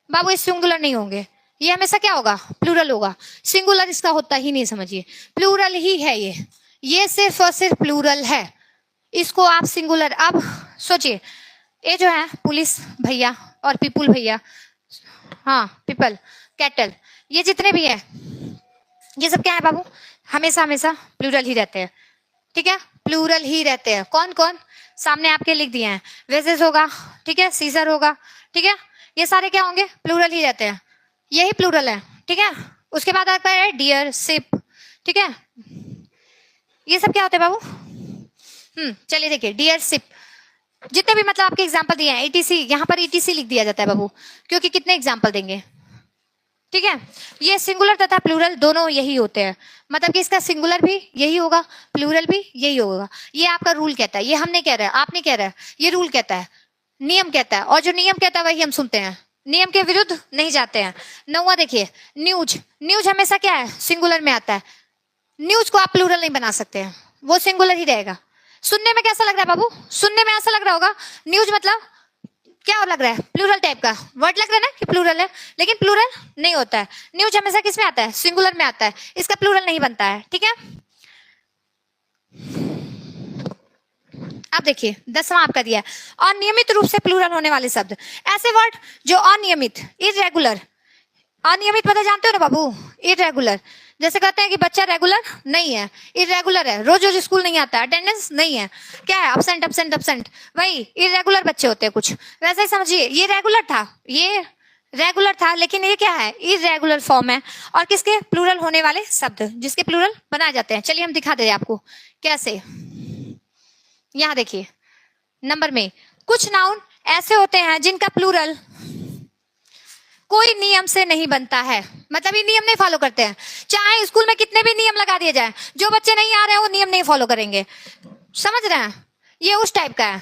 बाबू, ये सिंगुलर नहीं होंगे। ये हमेशा क्या होगा, प्लूरल होगा। सिंगुलर इसका होता ही नहीं, समझिए, प्लूरल ही है ये सिर्फ और सिर्फ प्लूरल है। इसको आप सिंगुलर, अब सोचिए, ये जो है पुलिस भैया और पीपुल भैया, हाँ पीपल, कैटल, ये जितने भी है ये सब क्या है बाबू, हमेशा हमेशा प्लूरल ही रहते हैं, ठीक है, प्लूरल ही रहते हैं। कौन कौन, सामने आपके लिख दिए हैं, वेजेस होगा, ठीक है, सीजर होगा, ठीक है, ये सारे क्या होंगे, प्लूरल ही रहते हैं, यही प्लूरल है, ठीक है। उसके बाद आता है डियर, शिप, ठीक है, ये सब क्या होते हैं बाबू। चलिए देखिए, डियर, शिप, जितने भी मतलब आपके एग्जाम्पल दिए हैं, ईटीसी, यहाँ पर ईटीसी लिख दिया जाता है बाबू, क्योंकि कितने एग्जाम्पल देंगे, ठीक है। ये सिंगुलर तथा प्लूरल दोनों यही होते हैं, मतलब कि इसका सिंगुलर भी यही होगा, प्लूरल भी यही होगा। ये आपका रूल कहता है, ये हम नहीं कह रहे, आप नहीं कह रहे, ये रूल कहता है, नियम कहता है, और जो नियम कहता है वही हम सुनते हैं, नियम के विरुद्ध नहीं जाते हैं। 9वां देखिए, न्यूज, न्यूज हमेशा क्या है, सिंगुलर में आता है। न्यूज को आप प्लूरल नहीं बना सकते हैं, वो सिंगुलर ही रहेगा। सुनने में कैसा लग रहा है बाबू, सुनने में ऐसा लग रहा होगा न्यूज मतलब क्या लग रहा है, प्लूरल टाइप का वर्ड लग रहा है ना कि प्लूरल है, लेकिन प्लूरल नहीं होता है। न्यूज हमेशा किस में आता है, सिंगुलर में आता है, इसका प्लूरल नहीं बनता है, ठीक है। अब देखिए 10वां आपका दिया है, अनियमित रूप से प्लूरल होने वाले शब्द, ऐसे वर्ड जो अनियमित, इरेगुलर, अनियमित पता जानते हो ना बाबू, इरेगुलर, जैसे कहते हैं कि बच्चा रेगुलर नहीं है, इरेगुलर है, रोज रोज स्कूल नहीं आता, अटेंडेंस नहीं है, क्या है, अब्सेंट अब्सेंट अब्सेंट, वही इरेगुलर बच्चे होते हैं कुछ, वैसे ही समझिए। ये रेगुलर था, ये रेगुलर था, लेकिन ये क्या है, इरेगुलर फॉर्म है, और किसके, प्लूरल होने वाले शब्द जिसके प्लूरल बनाए जाते हैं। चलिए हम दिखा दे आपको कैसे। यहाँ देखिए नंबर में, कुछ नाउन ऐसे होते हैं जिनका प्लूरल कोई नियम से नहीं बनता है, मतलब ये नियम नहीं फॉलो करते हैं, चाहे स्कूल में कितने भी नियम लगा दिए जाए, जो बच्चे नहीं आ रहे हैं वो नियम नहीं फॉलो करेंगे, समझ रहे हैं, ये उस टाइप का है।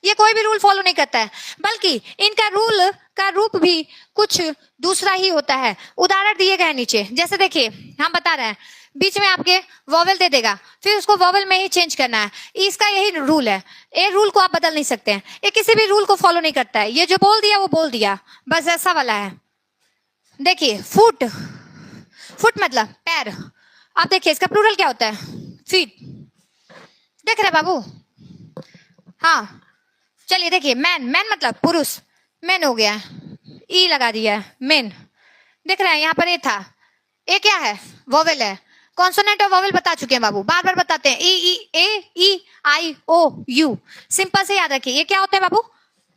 ये कोई भी रूल फॉलो नहीं करता है, बल्कि इनका रूल का रूप भी कुछ दूसरा ही होता है। उदाहरण दिए गए नीचे, जैसे देखिए हम बता रहे हैं, बीच में आपके वॉवेल दे देगा, फिर उसको वॉवेल में ही चेंज करना है। इसका यही रूल है, ये रूल को आप बदल नहीं सकते हैं, ये किसी भी रूल को फॉलो नहीं करता है। ये जो बोल दिया वो बोल दिया, बस ऐसा वाला है। देखिए फुट, फुट मतलब पैर। आप देखिए इसका प्लूरल क्या होता है, फीट। देख रहे बाबू? हाँ चलिए देखिए, मैन, मैन मतलब पुरुष, मैन हो गया, ई लगा दिया है, मेन। देख रहे हैं यहाँ पर ए था, ए क्या है, वोवेल है। कॉन्सोनेंट और वोवेल बता चुके हैं बाबू, बार बार बताते हैं, ई ए ई आई ओ यू। सिंपल से याद रखिए, ये क्या होते हैं बाबू,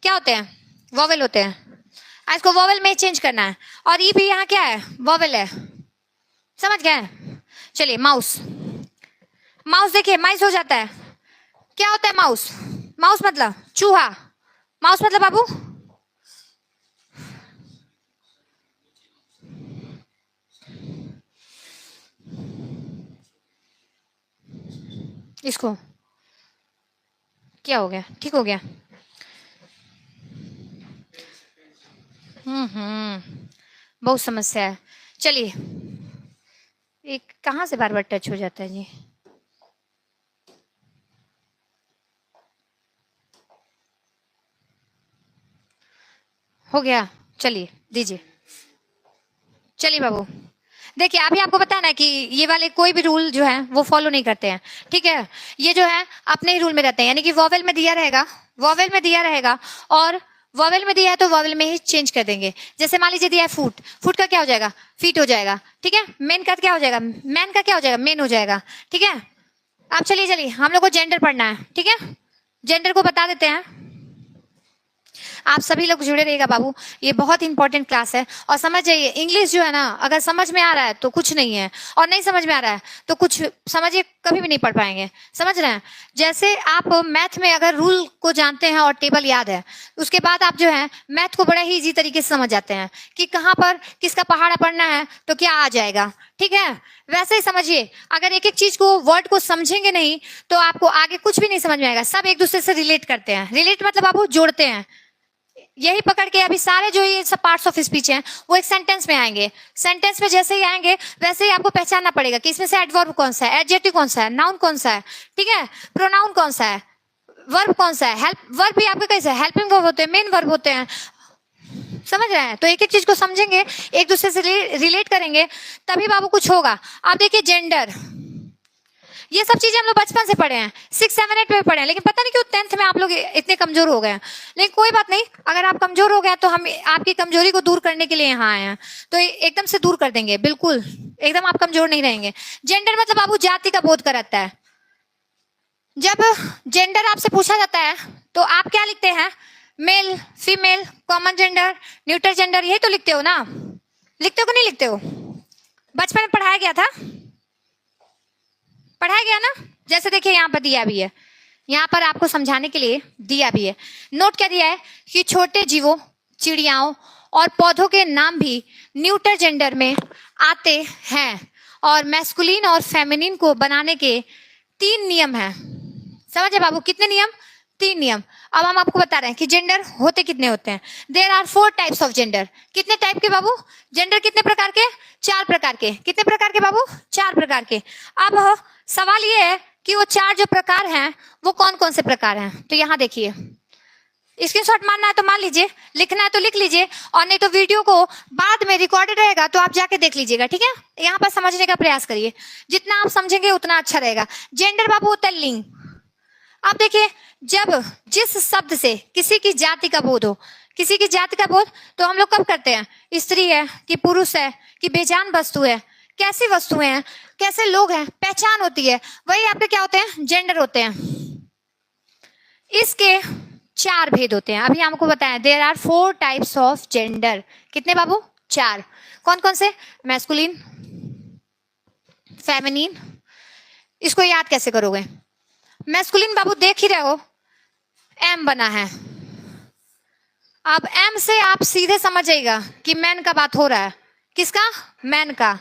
क्या होते हैं, वोवेल होते हैं। इसको वोवेल में चेंज करना है, और ई भी यहाँ क्या है, वोवेल है। समझ गए? चलिए माउस, माउस देखिए माइस हो जाता है, क्या होता है माउस, माउस मतलब चूहा, माउस मतलब बाबू इसको क्या हो गया, ठीक हो गया? बहुत समस्या है। चलिए एक कहाँ से बार बार टच हो जाता है जी, हो गया? चलिए दीजिए। चलिए बाबू देखिए, अभी आपको पता है ना कि ये वाले कोई भी रूल जो है वो फॉलो नहीं करते हैं, ठीक है? ये जो है अपने ही रूल में रहते हैं, यानी कि वॉवेल में दिया रहेगा, वॉवेल में दिया रहेगा, और वॉवेल में दिया है तो वॉवेल में ही चेंज कर देंगे। जैसे मान लीजिए दिया है फुट, फुट का क्या हो जाएगा, फीट हो जाएगा, ठीक है? मेन का क्या हो जाएगा, मैन का क्या हो जाएगा, मेन हो जाएगा, ठीक है? अब चलिए चलिए हम लोग को जेंडर पढ़ना है, ठीक है? जेंडर को बता देते हैं। आप सभी लोग जुड़े रहिएगा बाबू, ये बहुत इंपॉर्टेंट क्लास है। और समझ जाइए, इंग्लिश जो है ना, अगर समझ में आ रहा है तो कुछ नहीं है, और नहीं समझ में आ रहा है तो कुछ समझिए कभी भी नहीं पढ़ पाएंगे। समझ रहे हैं? जैसे आप मैथ में अगर रूल को जानते हैं और टेबल याद है, उसके बाद आप जो है मैथ को बड़ा ही इजी तरीके से समझ जाते हैं कि कहाँ पर किसका पहाड़ा पढ़ना है तो क्या आ जाएगा, ठीक है? वैसे ही समझिए, अगर एक एक चीज को, वर्ड को समझेंगे नहीं तो आपको आगे कुछ भी नहीं समझ में आएगा। सब एक दूसरे से रिलेट करते हैं, रिलेट मतलब बाबू जोड़ते हैं। यही पकड़ के अभी सारे जो ये सब पार्ट्स ऑफ स्पीच हैं वो एक सेंटेंस में आएंगे। सेंटेंस में जैसे ही आएंगे वैसे ही आपको पहचानना पड़ेगा कि इसमें से एडवर्ब कौन सा है, एडजेक्टिव कौन सा है, नाउन कौन सा है, ठीक है? प्रोनाउन कौन सा है, वर्ब कौन सा है, हेल्प वर्ब भी आपके कैसे हेल्पिंग वर्ब होते हैं, मेन वर्ब होते हैं। समझ रहे हैं? तो एक एक चीज को समझेंगे, एक दूसरे से रिलेट करेंगे, तभी बाबू कुछ होगा। आप देखिए जेंडर, ये सब चीजें हम लोग बचपन से पढ़े हैं, 6, 7, 8 में पढ़े हैं, लेकिन पता नहीं क्यों 10th में आप लोग इतने कमजोर हो गए हैं। लेकिन कोई बात नहीं, अगर आप कमजोर हो गए तो हम आपकी कमजोरी को दूर करने के लिए यहाँ आए हैं, तो एकदम से दूर कर देंगे, बिल्कुल एकदम आप कमजोर नहीं रहेंगे। जेंडर मतलब बाबू जाति का बोध कराता है। जब जेंडर आपसे पूछा जाता है तो आप क्या लिखते हैं, male, female, common gender, neutral gender, यही तो लिखते हो ना? लिखते हो कि नहीं लिखते हो? बचपन में पढ़ाया गया था, पढ़ाया गया ना? जैसे देखिए यहाँ पर दिया भी है, यहाँ पर आपको समझाने के लिए दिया भी है। नोट क्या दिया है कि छोटे जीवों, चिड़ियाओं और पौधों के नाम भी न्यूट्रल जेंडर में आते हैं, और मैस्कुलिन और फेमिनिन को बनाने के 3 नियम हैं। समझे बाबू? कितने नियम? 3 नियम। अब हम आपको बता रहे हैं कि जेंडर होते कितने होते हैं। There are 4 types of gender. कितने टाइप के बाबू? जेंडर कितने प्रकार के? 4 प्रकार के। कितने प्रकार के बाबू? 4 प्रकार के। अब सवाल ये है कि वो 4 जो प्रकार हैं वो कौन कौन से प्रकार हैं। तो यहाँ देखिए, स्क्रीनशॉट मारना है तो मान लीजिए, लिखना है तो लिख लीजिए, और नहीं तो वीडियो को बाद में रिकॉर्डेड रहेगा तो आप जाके देख लीजिएगा, ठीक है? यहाँ पर समझने का प्रयास करिए, जितना आप समझेंगे उतना अच्छा रहेगा। जेंडर बाबू होता है लिंग। आप देखिए, जब जिस शब्द से किसी की जाति का बोध हो, किसी की जाति का बोध तो हम लोग कब करते हैं? स्त्री है कि पुरुष है कि बेजान वस्तु है, कैसी वस्तुएं हैं, कैसे लोग हैं, पहचान होती है, वही आपके क्या होते हैं? जेंडर होते हैं। इसके 4 भेद होते हैं। अभी हमको बताया there are 4 types of gender. कितने बाबू? 4। कौन कौन से? Masculine, feminine. इसको याद कैसे करोगे? मैस्कुलिन बाबू देख ही रहे हो, एम बना है। अब एम से आप सीधे समझ जाइएगा कि मैन का बात हो रहा है। किसका? मैन का।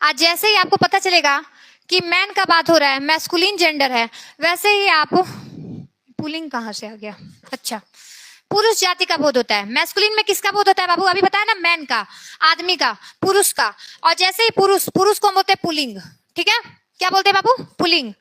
आज जैसे ही आपको पता चलेगा कि मैन का बात हो रहा है, मैस्कुलिन जेंडर है, वैसे ही आप पुलिंग कहाँ से आ गया? अच्छा, पुरुष जाति का बोध होता है। मैस्कुलिन में किसका बोध होता है बाबू? अभी बताया ना, मैन का, आदमी का, पुरुष का। और जैसे ही पुरुष को हम बोलते हैं पुलिंग, ठीक है? क्या बोलते हैं बाबू? पुलिंग।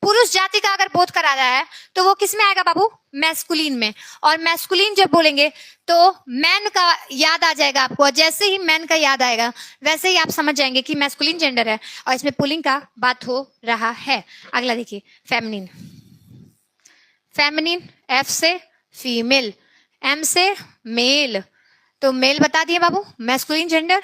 पुरुष जाति का अगर बोध करा रहा है तो वो किस में आएगा बाबू? मैस्कुलिन में। और मैस्कुलिन जब बोलेंगे तो मैन का याद आ जाएगा आपको, और जैसे ही मैन का याद आएगा वैसे ही आप समझ जाएंगे कि मैस्कुलिन जेंडर है और इसमें पुलिंग का बात हो रहा है। अगला देखिए, फेमिनिन। फेमिनिन, एफ से फीमेल, एम से मेल। तो मेल बता दिए बाबू, मैस्कुलिन जेंडर।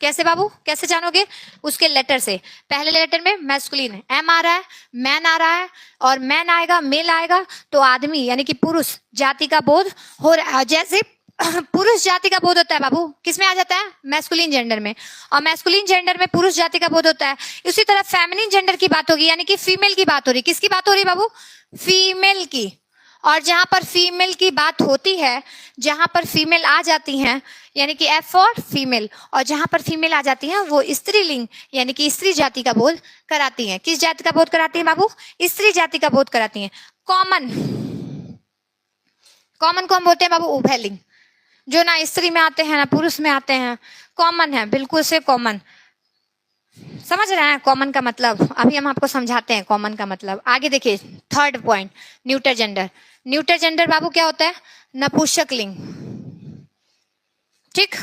कैसे बाबू, कैसे जानोगे? उसके लेटर से। पहले लेटर में मैस्कुलिन एम आ रहा है, मैन आ रहा है, और मैन आएगा, मेल आएगा, तो आदमी यानी कि पुरुष जाति का बोध हो रहा है। जैसे पुरुष जाति का बोध होता है बाबू, किस में आ जाता है? मैस्कुलिन जेंडर में। और मैस्कुलिन जेंडर में पुरुष जाति का बोध होता है। उसी तरह फेमिनिन जेंडर की बात होगी, यानी कि फीमेल की बात हो रही। किसकी बात हो रही बाबू? फीमेल की। और जहां पर फीमेल की बात होती है, जहां पर फीमेल आ जाती हैं, यानी कि एफ फॉर फीमेल, और जहां पर फीमेल आ जाती हैं वो स्त्रीलिंग यानी कि स्त्री जाति का बोध कराती हैं। किस जाति का बोध कराती हैं बाबू? स्त्री जाति का बोध कराती हैं। कॉमन, कॉमन को हम बोलते हैं बाबू उभयलिंग, जो ना स्त्री में आते हैं ना पुरुष में आते हैं, कॉमन है, बिल्कुल से कॉमन। समझ रहे हैं कॉमन का मतलब? अभी हम आपको समझाते हैं कॉमन का मतलब। आगे देखिए, third point, neuter gender. Neuter gender बाबू क्या होता है? नपुंसक लिंग, ठीक?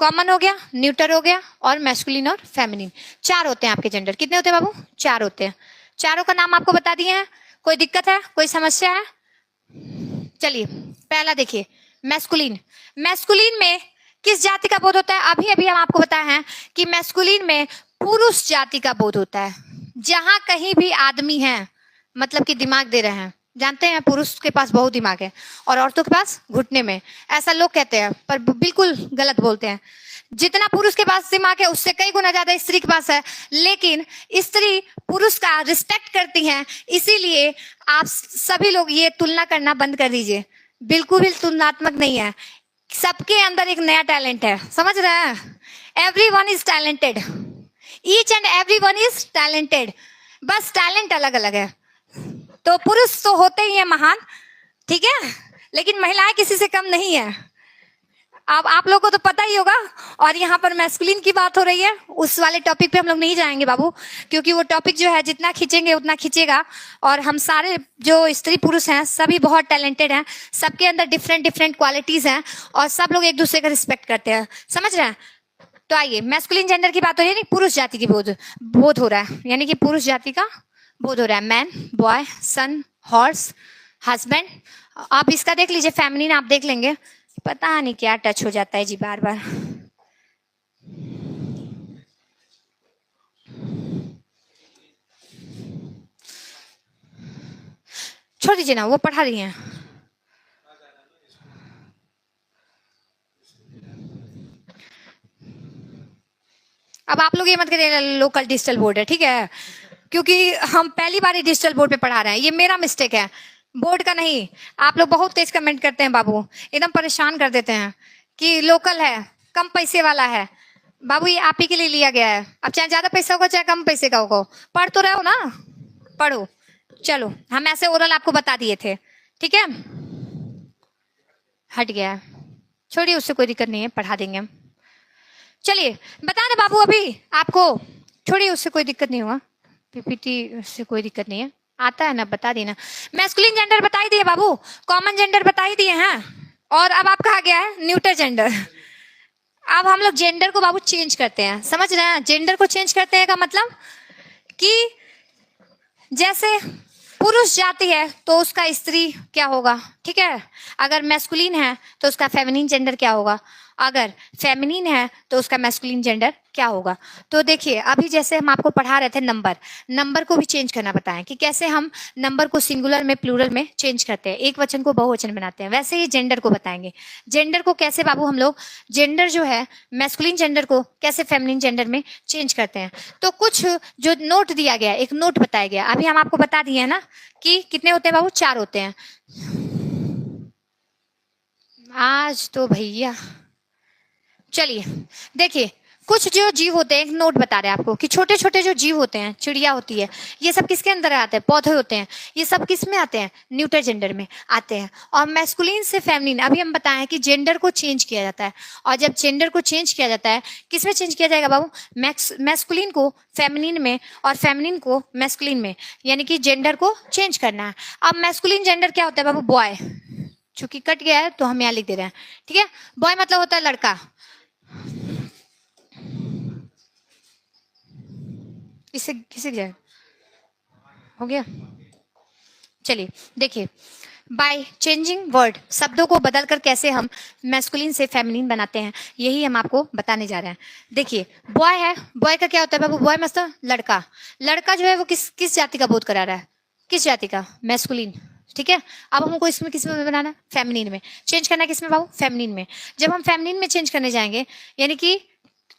कॉमन हो गया, न्यूटर हो गया, और मैस्कुलिन और फेमिनिन। 4 होते हैं आपके जेंडर। कितने होते हैं बाबू? 4 होते हैं। चारों का नाम आपको बता दिए हैं। कोई दिक्कत है, कोई समस्या है? चलिए पहला देखिए, मैस्कुलिन। मैस्कुलिन में किस जाति का बोध होता है? अभी अभी हम आपको बताए हैं कि मैस्कुलिन में पुरुष जाति का बोध होता है। जहां कहीं भी आदमी है, मतलब कि दिमाग दे रहे हैं, जानते हैं पुरुष के पास बहुत दिमाग है और औरतों के पास घुटने में, ऐसा लोग कहते हैं पर बिल्कुल गलत बोलते हैं। जितना पुरुष के पास दिमाग है उससे कई गुना ज्यादा स्त्री के पास है, लेकिन स्त्री पुरुष का रिस्पेक्ट करती हैं, इसीलिए आप सभी लोग ये तुलना करना बंद कर दीजिए। बिल्कुल भी तुलनात्मक नहीं है, सबके अंदर एक नया टैलेंट है, समझ रहे हैं? Everyone is talented, each and everyone is talented, बस टैलेंट अलग अलग है। तो पुरुष तो होते ही है महान, ठीक है, लेकिन महिलाएं किसी से कम नहीं है। अब आप लोगों को तो पता ही होगा। और यहाँ पर मैस्कुलिन की बात हो रही है, उस वाले टॉपिक पे हम लोग नहीं जाएंगे बाबू, क्योंकि वो टॉपिक जो है जितना खींचेंगे उतना खींचेगा। और हम सारे जो स्त्री पुरुष हैं सभी बहुत टैलेंटेड हैं, सबके अंदर डिफरेंट डिफरेंट क्वालिटीज हैं, और सब लोग एक दूसरे का रिस्पेक्ट करते हैं, समझ रहे हैं? तो आइए, मैस्कुलिन जेंडर की बात हो रही है, पुरुष जाति की बोध हो रहा है, यानी कि पुरुष जाति का बोध हो रहा है। मैन, बॉय, सन, हॉर्स, हस्बैंड। आप इसका देख लीजिए, फेमिनिन आप देख लेंगे, पता नहीं क्या टच हो जाता है जी बार बार। छोड़ दीजिए ना, वो पढ़ा रही हैं। अब आप लोग ये मत करिए लोकल डिजिटल बोर्ड है, ठीक है, क्योंकि हम पहली बार डिजिटल बोर्ड पे पढ़ा रहे हैं, ये मेरा मिस्टेक है, बोर्ड का नहीं। आप लोग बहुत तेज कमेंट करते हैं बाबू, एकदम परेशान कर देते हैं कि लोकल है, कम पैसे वाला है। बाबू ये आप ही के लिए लिया गया है, अब चाहे ज्यादा पैसा होगा चाहे कम पैसे का होगा, पढ़ तो रहे हो ना, पढ़ो। चलो, हम ऐसे ओरल आपको बता दिए थे, ठीक है, हट गया है, छोड़िए, उससे कोई दिक्कत नहीं है, पढ़ा देंगे हम। चलिए बता ना बाबू, अभी आपको छोड़िए, उससे कोई दिक्कत नहीं होगा, पीपीटी से कोई दिक्कत नहीं है, आता है ना, बता देना। मैस्कुलिन जेंडर बता ही दिए बाबू, कॉमन जेंडर बता ही दिए हैं, और अब आपका आ गया है न्यूटर जेंडर। अब हम लोग जेंडर को बाबू चेंज करते हैं, समझ रहे हैं? जेंडर को चेंज करते हैं का मतलब कि जैसे पुरुष जाति है तो उसका स्त्री क्या होगा, ठीक है? अगर मैस्कुलिन है तो उसका फेमिनिन जेंडर क्या होगा, अगर फेमिनिन है तो उसका मैस्कुलिन जेंडर क्या होगा। तो देखिए, अभी जैसे हम आपको पढ़ा रहे थे नंबर को भी चेंज करना बताएं कि कैसे हम नंबर को सिंगुलर में प्लूरल में चेंज करते हैं, एक वचन को बहुवचन बनाते हैं, वैसे ही जेंडर को बताएंगे। जेंडर को कैसे बाबू हम लोग जेंडर जो है मैस्कुलिन जेंडर को कैसे फेमिनिन जेंडर में चेंज करते हैं। तो कुछ जो नोट दिया गया, एक नोट बताया गया, अभी हम आपको बता दिए है ना कि कितने होते हैं बाबू, 4 होते हैं। आज तो भैया चलिए देखिए, कुछ जो जीव होते हैं, एक नोट बता रहे हैं आपको कि छोटे छोटे जो जीव होते हैं, चिड़िया होती है, ये सब किसके अंदर आते हैं? पौधे होते हैं, ये सब किस में आते हैं? न्यूटर जेंडर में आते हैं। और मैस्कुलिन से फेमिनिन, अभी हम बताएं कि जेंडर को चेंज किया जाता है, और जब जेंडर को चेंज किया जाता है, किस में चेंज किया जाएगा बाबू? मैस्कुलिन को फेमिनिन में और फेमिनिन को मैस्कुलिन में, यानी कि जेंडर को चेंज करना है। अब मैस्कुलिन जेंडर क्या होता है बाबू? बॉय। चूंकि कट गया है तो हम यहाँ लिख दे रहे हैं, ठीक है। बॉय मतलब होता है लड़का। इससे किसे जाए हो गया। चलिए देखिए, बाय चेंजिंग वर्ड, शब्दों को बदलकर कैसे हम मैस्कुलिन से फेमिनिन बनाते हैं, यही हम आपको बताने जा रहे हैं। देखिए बॉय है, बॉय का क्या होता है बाबू? बॉय मतलब लड़का। लड़का जो है वो किस जाति का बोध करा रहा है? किस जाति का? मैस्कुलिन, ठीक है। अब हमको इसमें किस में बनाना है? फेमिनिन में। चेंज करना है किसमें बाबू? फेमिनिन में। जब हम फेमिनिन में चेंज करने जाएंगे, यानी कि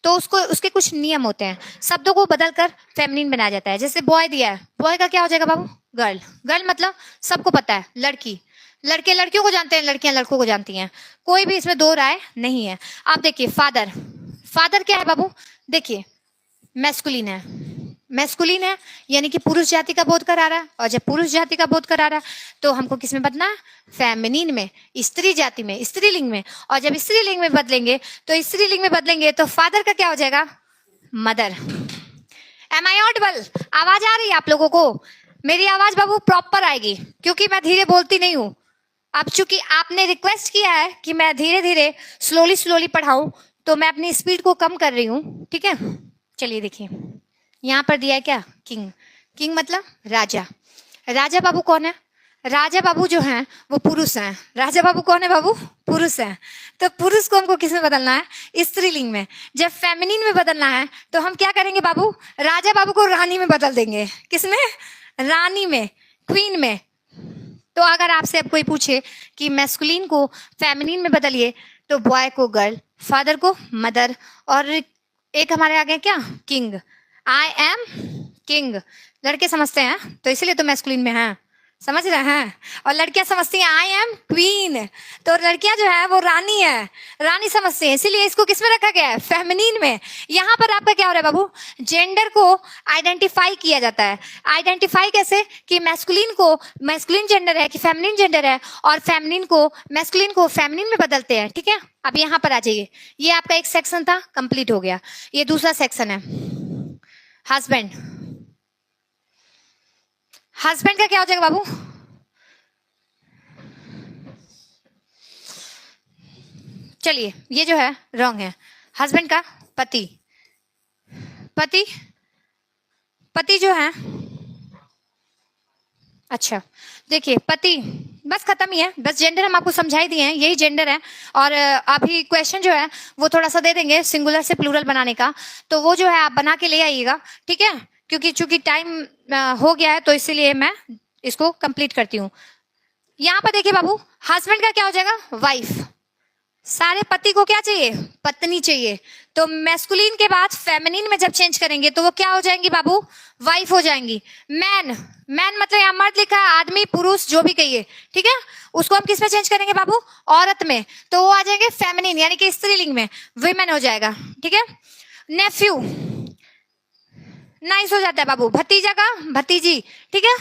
तो उसके कुछ नियम होते हैं, शब्दों को बदलकर फेमिनिन बनाया जाता है। जैसे बॉय दिया है, बॉय का क्या हो जाएगा बाबू? गर्ल। गर्ल मतलब सबको पता है, लड़की। लड़के लड़कियों को जानते हैं, लड़कियां लड़कों को जानती हैं, कोई भी इसमें दो राय नहीं है। आप देखिए फादर, फादर क्या है बाबू? देखिए मैस्कुलिन है, मैस्कुलिन है यानी कि पुरुष जाति का बोध करा रहा है, और जब पुरुष जाति का बोध करा रहा है तो हमको किस में बदलना है? फेमिनिन में, स्त्री जाति में, स्त्रीलिंग में। और जब स्त्रीलिंग में बदलेंगे तो स्त्रीलिंग में बदलेंगे तो फादर का क्या हो जाएगा? मदर। Am I audible? आवाज आ रही है आप लोगों को? मेरी आवाज बाबू प्रॉपर आएगी, क्योंकि मैं धीरे बोलती नहीं हूँ। अब चूंकि आपने रिक्वेस्ट किया है कि मैं धीरे धीरे स्लोली स्लोली पढ़ाऊं, तो मैं अपनी स्पीड को कम कर रही हूँ, ठीक है। चलिए देखिए, यहाँ पर दिया है क्या? किंग। किंग मतलब राजा। राजा बाबू कौन है? राजा बाबू जो हैं वो पुरुष हैं। राजा बाबू कौन है बाबू? पुरुष हैं। तो पुरुष को हमको किस में बदलना है? स्त्रीलिंग में। जब फेमिनिन में बदलना है तो हम क्या करेंगे बाबू? राजा बाबू को रानी में बदल देंगे। किसमें? रानी में, क्वीन में। तो अगर आपसे अब कोई पूछे कि मैस्कुलिन को फेमिनिन में बदलिए, तो बॉय को गर्ल, फादर को मदर, और एक हमारे आगे क्या? किंग। I am king. लड़के समझते हैं तो इसलिए तो मैस्कुलिन में है, समझ रहे हैं। और लड़कियां समझती हैं आई एम क्वीन, तो लड़कियां जो है वो रानी है, रानी समझती हैं, इसीलिए इसको किस में रखा गया है? फेमिनिन में। यहाँ पर आपका क्या हो रहा है बाबू? जेंडर को आइडेंटिफाई किया जाता है। आइडेंटिफाई कैसे? कि मैस्कुलिन को मैस्कुलिन जेंडर है कि फेमिनिन जेंडर है, और फेमिनिन को मैस्कुलिन को फेमिनिन में बदलते हैं, ठीक है। अब यहाँ पर आ जाइए, ये आपका एक सेक्शन था, कंप्लीट हो गया। ये दूसरा सेक्शन है, हस्बैंड। हस्बैंड का क्या हो जाएगा बाबू? चलिए ये जो है रॉन्ग है। हस्बैंड का पति। पति, पति जो है, अच्छा देखिए पति, बस खत्म ही है। बस जेंडर हम आपको समझा ही दिए हैं, यही जेंडर है। और अभी क्वेश्चन जो है वो थोड़ा सा दे देंगे सिंगुलर से प्लूरल बनाने का, तो वो जो है आप बना के ले आइएगा, ठीक है। क्योंकि चूंकि टाइम हो गया है तो इसीलिए मैं इसको कंप्लीट करती हूँ। यहाँ पर देखिए बाबू, हस्बैंड का क्या हो जाएगा? वाइफ। सारे पति को क्या चाहिए? पत्नी चाहिए। तो मैस्कुलिन के बाद फेमिनिन में जब चेंज करेंगे तो वो क्या हो जाएंगी बाबू? वाइफ हो जाएंगी। मैन, मैन मतलब यहाँ मर्द लिखा है, आदमी पुरुष जो भी कहिए, ठीक है। उसको हम किस में चेंज करेंगे बाबू? औरत में। तो वो आ जाएंगे फेमिनिन यानी कि स्त्रीलिंग में, विमेन हो जाएगा, ठीक है। नेफ्यू नाइस हो जाता है बाबू, भतीजा का भतीजी, ठीक है।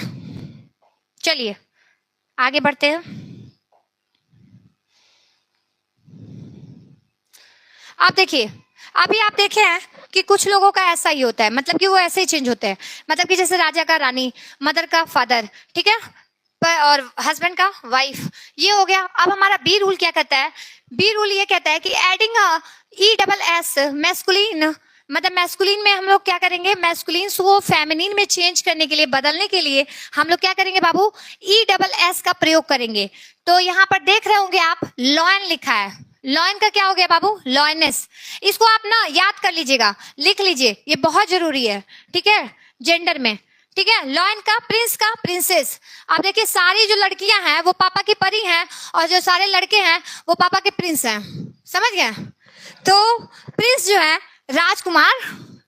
चलिए आगे बढ़ते हैं। आप देखिए, अभी आप देखे हैं कि कुछ लोगों का ऐसा ही होता है, मतलब कि वो ऐसे ही चेंज होते हैं, मतलब कि जैसे राजा का रानी, मदर का फादर, ठीक है, और हस्बैंड का वाइफ, ये हो गया। अब हमारा बी रूल क्या कहता है? बी रूल ये कहता है कि एडिंग ESS मैस्कुलिन, मतलब मैस्कुलिन में हम लोग क्या करेंगे? मैस्कुलिन को फेमिनिन में चेंज करने के लिए, बदलने के लिए हम लोग क्या करेंगे बाबू? ESS का प्रयोग करेंगे। तो यहाँ पर देख रहे होंगे आप, लॉयन लिखा है। लॉयन का क्या हो गया बाबू? लॉयनेस। इसको आप ना याद कर लीजिएगा, लिख लीजिए, ये बहुत जरूरी है, ठीक है, जेंडर में, ठीक है। लॉयन का प्रिंस का प्रिंसेस। अब देखिए सारी जो लड़कियां हैं वो पापा की परी हैं, और जो सारे लड़के हैं वो पापा के प्रिंस हैं, समझ गए। तो प्रिंस जो है राजकुमार,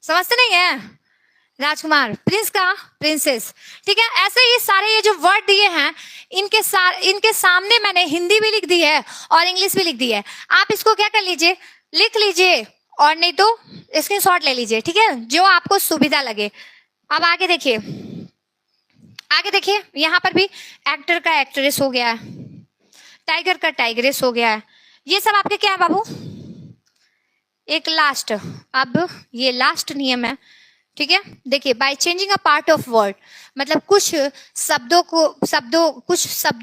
समझते नहीं है? राजकुमार, प्रिंस का प्रिंसेस, ठीक है। ऐसे ही सारे ये जो वर्ड दिए हैं, इनके सामने मैंने हिंदी भी लिख दी है और इंग्लिश भी लिख दी है। आप इसको क्या कर लीजिए, लिख लीजिए और नहीं तो स्क्रीनशॉट ले लीजिए, ठीक है, जो आपको सुविधा लगे। अब आगे देखिए, आगे देखिए, यहाँ पर भी एक्टर का एक्ट्रेस हो गया है, टाइगर का टाइग्रेस हो गया है। ये सब आपके क्या है बाबू? एक लास्ट, अब ये लास्ट नियम है, ठीक है। देखिए, by changing a part of word, मतलब कुछ शब्दों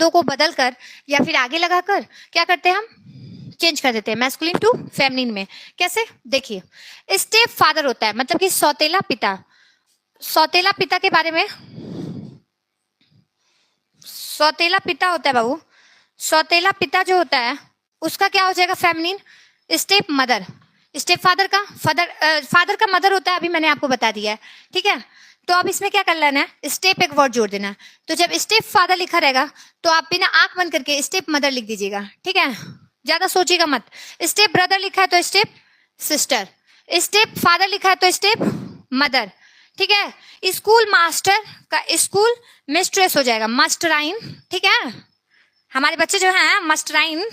को बदलकर या फिर आगे लगाकर क्या करते हैं हम? चेंज कर देते हैं मैस्कुलिन टू फेमिनिन में। कैसे? देखिए, स्टेप फादर होता है, मतलब कि सौतेला पिता। सौतेला पिता के बारे में, सौतेला पिता होता है बाबू, सौतेला पिता जो होता है उसका क्या हो जाएगा? Feminine. Step mother, step father का फादर का मदर होता है, अभी मैंने आपको बता दिया है, ठीक है। तो अब इसमें क्या कर लेना है? स्टेप एक वर्ड जोड़ देना है। तो जब स्टेप फादर लिखा रहेगा तो आप बिना आंख बंद करके स्टेप मदर लिख दीजिएगा, ठीक है, ज्यादा सोचिएगा मत। स्टेप ब्रदर लिखा है तो स्टेप सिस्टर, स्टेप फादर लिखा है तो स्टेप मदर, ठीक है। स्कूल मास्टर का स्कूल मिस्ट्रेस हो जाएगा, मास्टराइन, ठीक है। हमारे बच्चे जो हैं मास्टराइन,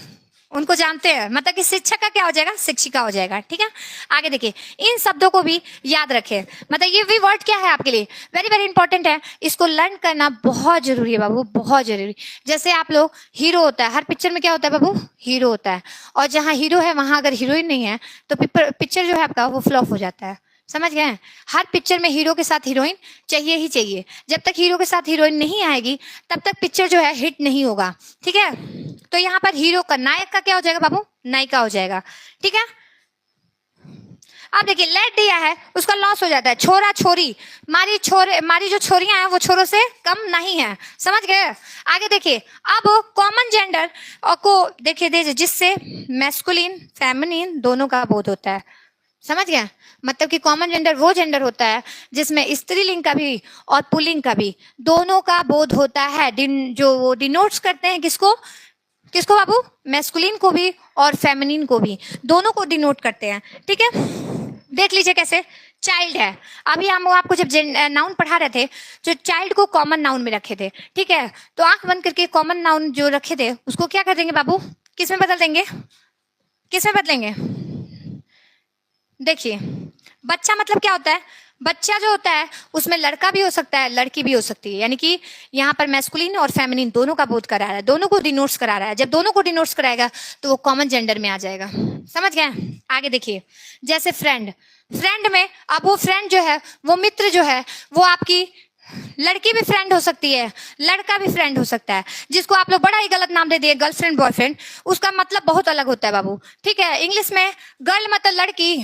उनको जानते हैं, मतलब कि शिक्षक का क्या हो जाएगा? शिक्षिका हो जाएगा, ठीक है। आगे देखिए, इन शब्दों को भी याद रखें, मतलब ये भी वर्ड क्या है आपके लिए? वेरी वेरी इंपॉर्टेंट है, इसको लर्न करना बहुत जरूरी है बाबू, बहुत जरूरी। जैसे आप लोग, हीरो होता है, हर पिक्चर में क्या होता है बाबू? हीरो होता है। और जहाँ हीरो है वहां अगर हीरोइन नहीं है तो पिक्चर जो है आपका वो फ्लॉप हो जाता है, समझ गए? हर पिक्चर में हीरो के साथ हीरोइन चाहिए ही चाहिए। जब तक हीरो के साथ हीरोइन नहीं आएगी तब तक पिक्चर जो है हिट नहीं होगा, ठीक है। तो यहाँ पर हीरो का, नायक का क्या हो जाएगा बाबू? नायिका हो जाएगा, ठीक है। अब देखिए, लेट दिया है उसका लॉस हो जाता है, छोरा छोरी, मारी जो छोरियां हैं वो छोरों से कम नहीं है, समझ गए? आगे देखिए, अब कॉमन जेंडर को देखिए, जिससे मैस्कुलिन फेमिनिन दोनों का बोध होता है, समझ गए? मतलब कि कॉमन जेंडर वो जेंडर होता है जिसमें स्त्रीलिंग का भी और पुल्लिंग का भी दोनों का बोध होता है। जो वो डिनोट्स करते हैं किसको? किसको बाबू? मैस्कुलिन को भी और फेमिनिन को भी, दोनों को डिनोट करते हैं, ठीक है। देख लीजिए कैसे। चाइल्ड है, अभी हम आपको जब नाउन पढ़ा रहे थे जो चाइल्ड को कॉमन नाउन में रखे थे, ठीक है। तो आंख बंद करके कॉमन नाउन जो रखे थे उसको क्या कर देंगे बाबू? किस में बदल देंगे? किस में बदलेंगे? देखिए, बच्चा मतलब क्या होता है? बच्चा जो होता है उसमें लड़का भी हो सकता है, लड़की भी हो सकती है, यानी कि यहाँ पर मैस्कुलिन और फेमिनिन दोनों का बोध करा रहा है, दोनों को डिनोट्स करा रहा है। जब दोनों को डिनोट्स कराएगा तो वो कॉमन जेंडर में आ जाएगा, समझ गए? आगे देखिए, जैसे फ्रेंड, फ्रेंड में अब वो फ्रेंड जो है, वो मित्र जो है, वो आपकी लड़की भी फ्रेंड हो सकती है, लड़का भी फ्रेंड हो सकता है। जिसको आप लोग बड़ा ही गलत नाम दे दिए, गर्लफ्रेंड बॉयफ्रेंड, उसका मतलब बहुत अलग होता है बाबू, ठीक है। इंग्लिश में गर्ल मतलब लड़की,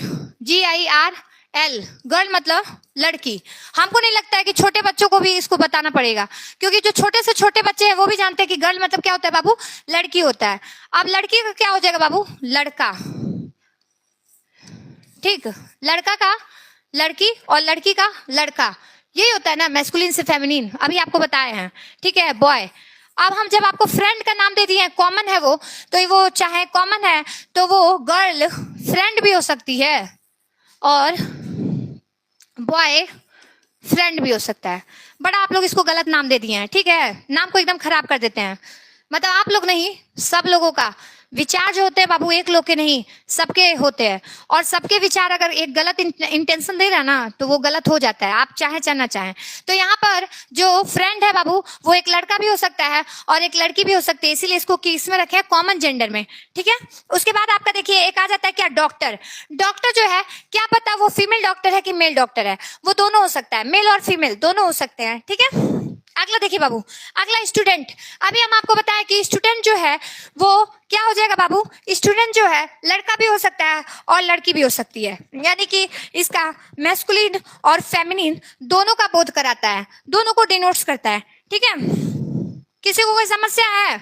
GIRL, गर्ल मतलब लड़की। हमको नहीं लगता है कि छोटे बच्चों को भी इसको बताना पड़ेगा, क्योंकि जो छोटे से छोटे बच्चे हैं वो भी जानते हैं कि गर्ल मतलब क्या होता है बाबू? लड़की होता है। अब लड़की का क्या हो जाएगा बाबू? लड़का, ठीक। लड़का का लड़की और लड़की का लड़का, यही होता है ना मैस्कुलिन से फेमिनिन, अभी आपको बताए हैं, ठीक है। बॉय, अब हम जब आपको फ्रेंड का नाम दे दिए हैं, कॉमन है वो, तो वो चाहे कॉमन है तो वो गर्ल फ्रेंड भी हो सकती है और बॉय फ्रेंड भी हो सकता है। बड़ा आप लोग इसको गलत नाम दे दिए हैं, ठीक है, नाम को एकदम खराब कर देते हैं। मतलब आप लोग नहीं, सब लोगों का विचार जो होते हैं बाबू एक लोग के नहीं, सबके होते हैं। और सबके विचार अगर एक गलत इंटेंशन दे रहा ना तो वो गलत हो जाता है, आप चाहे चाहे ना चाहे। तो यहाँ पर जो फ्रेंड है बाबू वो एक लड़का भी हो सकता है और एक लड़की भी हो सकती है, इसीलिए इसको किस में रखे हैं? कॉमन जेंडर में, ठीक है। उसके बाद आपका देखिए एक आ जाता है क्या? डॉक्टर। डॉक्टर जो है, क्या पता वो फीमेल डॉक्टर है कि मेल डॉक्टर है, वो दोनों हो सकता है, मेल और फीमेल दोनों हो सकते हैं, ठीक है। अगला देखिए बाबू, अगला स्टूडेंट। अभी हम आपको बताया कि स्टूडेंट जो है वो क्या हो जाएगा बाबू? स्टूडेंट जो है लड़का भी हो सकता है और लड़की भी हो सकती है, यानी कि इसका मैस्कुलिन और फेमिनिन दोनों का बोध कराता है, दोनों को डिनोट्स करता है, ठीक है। किसी को कोई समस्या है?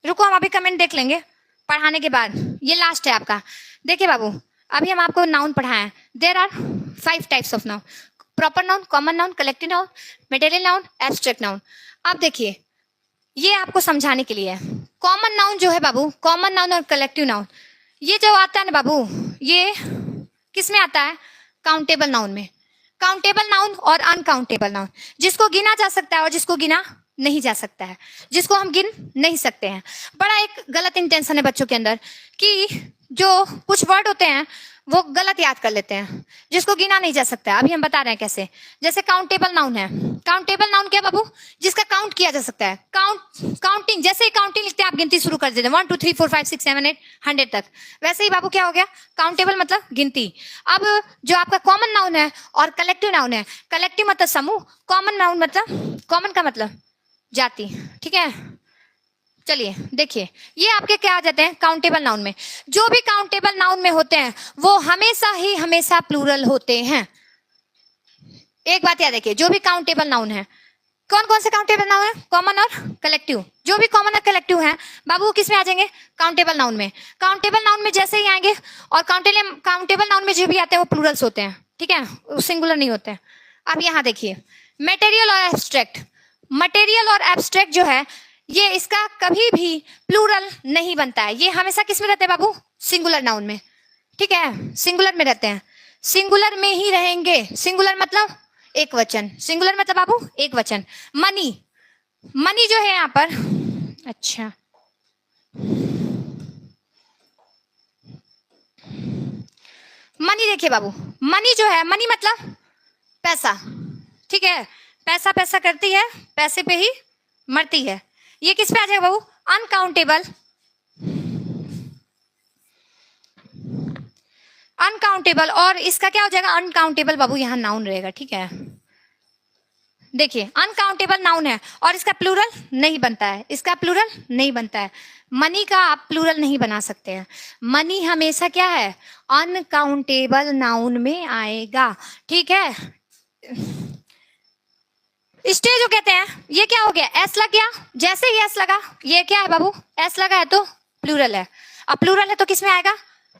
रुको, हम अभी कमेंट देख लेंगे पढ़ाने के बाद, ये लास्ट है आपका। देखिए बाबू, अभी हम आपको नाउन पढ़ाए, there are 5 types of noun, proper noun, common noun, collective noun, material noun, abstract noun. अब देखिए, ये आपको समझाने के लिए है। कॉमन नाउन जो है बाबू, कॉमन नाउन और कलेक्टिव नाउन, ये जो आता है ना बाबू, ये किस में आता है? काउंटेबल नाउन में। काउंटेबल नाउन और अनकाउंटेबल नाउन, जिसको गिना जा सकता है और जिसको गिना नहीं जा सकता है, जिसको हम गिन नहीं सकते हैं। बड़ा एक गलत इंटेंशन है बच्चों के अंदर कि जो कुछ वर्ड होते हैं वो गलत याद कर लेते हैं, जिसको गिना नहीं जा सकता है। अभी हम बता रहे हैं कैसे। जैसे काउंटेबल नाउन है। काउंटेबल नाउन क्या बाबू? जिसका काउंट किया जा सकता है। काउंटिंग, जैसे ही काउंटिंग लिखते हैं आप गिनती शुरू कर देते हैं 1 2 3 4 5 6 7 8 100 तक। वैसे ही बाबू क्या हो गया? काउंटेबल मतलब गिनती। अब जो आपका कॉमन नाउन है और कलेक्टिव नाउन है, कलेक्टिव मतलब समूह, कॉमन नाउन मतलब, कॉमन का मतलब जाति, ठीक है। चलिए देखिए, ये आपके क्या आ जाते हैं काउंटेबल नाउन में। जो भी काउंटेबल नाउन में होते हैं वो हमेशा प्लूरल होते हैं। एक बात याद रखिए, जो भी काउंटेबल नाउन है, कौन कौन से काउंटेबल नाउन है? कॉमन और कलेक्टिव। जो भी कॉमन और कलेक्टिव है बाबू किस में आ जाएंगे? काउंटेबल नाउन में। काउंटेबल नाउन में जैसे ही आएंगे, और काउंटेबल नाउन में जो भी आते हैं वो प्लूरल्स होते हैं, ठीक है, सिंगुलर नहीं होते हैं। अब यहाँ देखिए, मटेरियल और एब्स्ट्रैक्ट। मटेरियल और एब्स्ट्रैक्ट जो है ये इसका कभी भी प्लूरल नहीं बनता है। ये हमेशा किस में रहते हैं बाबू? सिंगुलर नाउन में, ठीक है, सिंगुलर में रहते हैं, सिंगुलर में ही रहेंगे। सिंगुलर मतलब एक वचन, सिंगुलर मतलब बाबू एक वचन। मनी, मनी जो है यहाँ पर, अच्छा मनी देखिए बाबू, मनी जो है, मनी मतलब पैसा, ठीक है, पैसा पैसा करती है, पैसे पे ही मरती है। ये किस पे आ जाएगा बाबू? Uncountable, uncountable. और इसका क्या हो जाएगा? अनकाउंटेबल बाबू, यहाँ नाउन रहेगा, ठीक है। देखिए अनकाउंटेबल नाउन है और इसका प्लूरल नहीं बनता है, इसका प्लूरल नहीं बनता है। मनी का आप प्लूरल नहीं बना सकते हैं। मनी हमेशा क्या है? अनकाउंटेबल नाउन में आएगा, ठीक है। स्टे जो कहते हैं, ये क्या हो गया? एस लग गया। जैसे ही एस लगा, ये क्या है बाबू? एस लगा है तो प्लूरल है। अब प्लूरल है तो किस में आएगा?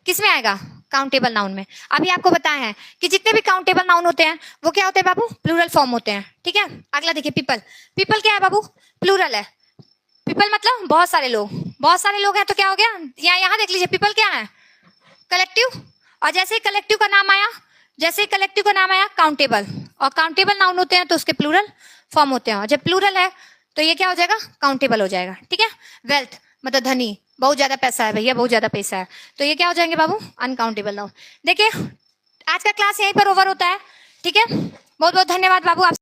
किस में आएगा? काउंटेबल नाउन में। अभी आपको बताया है कि जितने भी काउंटेबल नाउन होते हैं वो क्या होते हैं बाबू? प्लूरल फॉर्म होते हैं, ठीक है। अगला देखिए, पीपल। पीपल क्या है बाबू? प्लूरल है। पीपल मतलब बहुत सारे लोग, बहुत सारे लोग हैं तो क्या हो गया? यहाँ देख लीजिए, पीपल क्या है? कलेक्टिव। और जैसे ही कलेक्टिव का नाम आया, जैसे ही कलेक्टिव का नाम आया काउंटेबल, और काउंटेबल नाउन होते हैं तो उसके प्लूरल फॉर्म होते हैं। और जब प्लूरल है तो ये क्या हो जाएगा? काउंटेबल हो जाएगा, ठीक है। वेल्थ मतलब धनी, बहुत ज्यादा पैसा है भैया, बहुत ज्यादा पैसा है, तो ये क्या हो जाएंगे बाबू? Uncountable noun. देखिए आज का क्लास यहीं पर ओवर होता है, ठीक है। बहुत बहुत धन्यवाद बाबू आप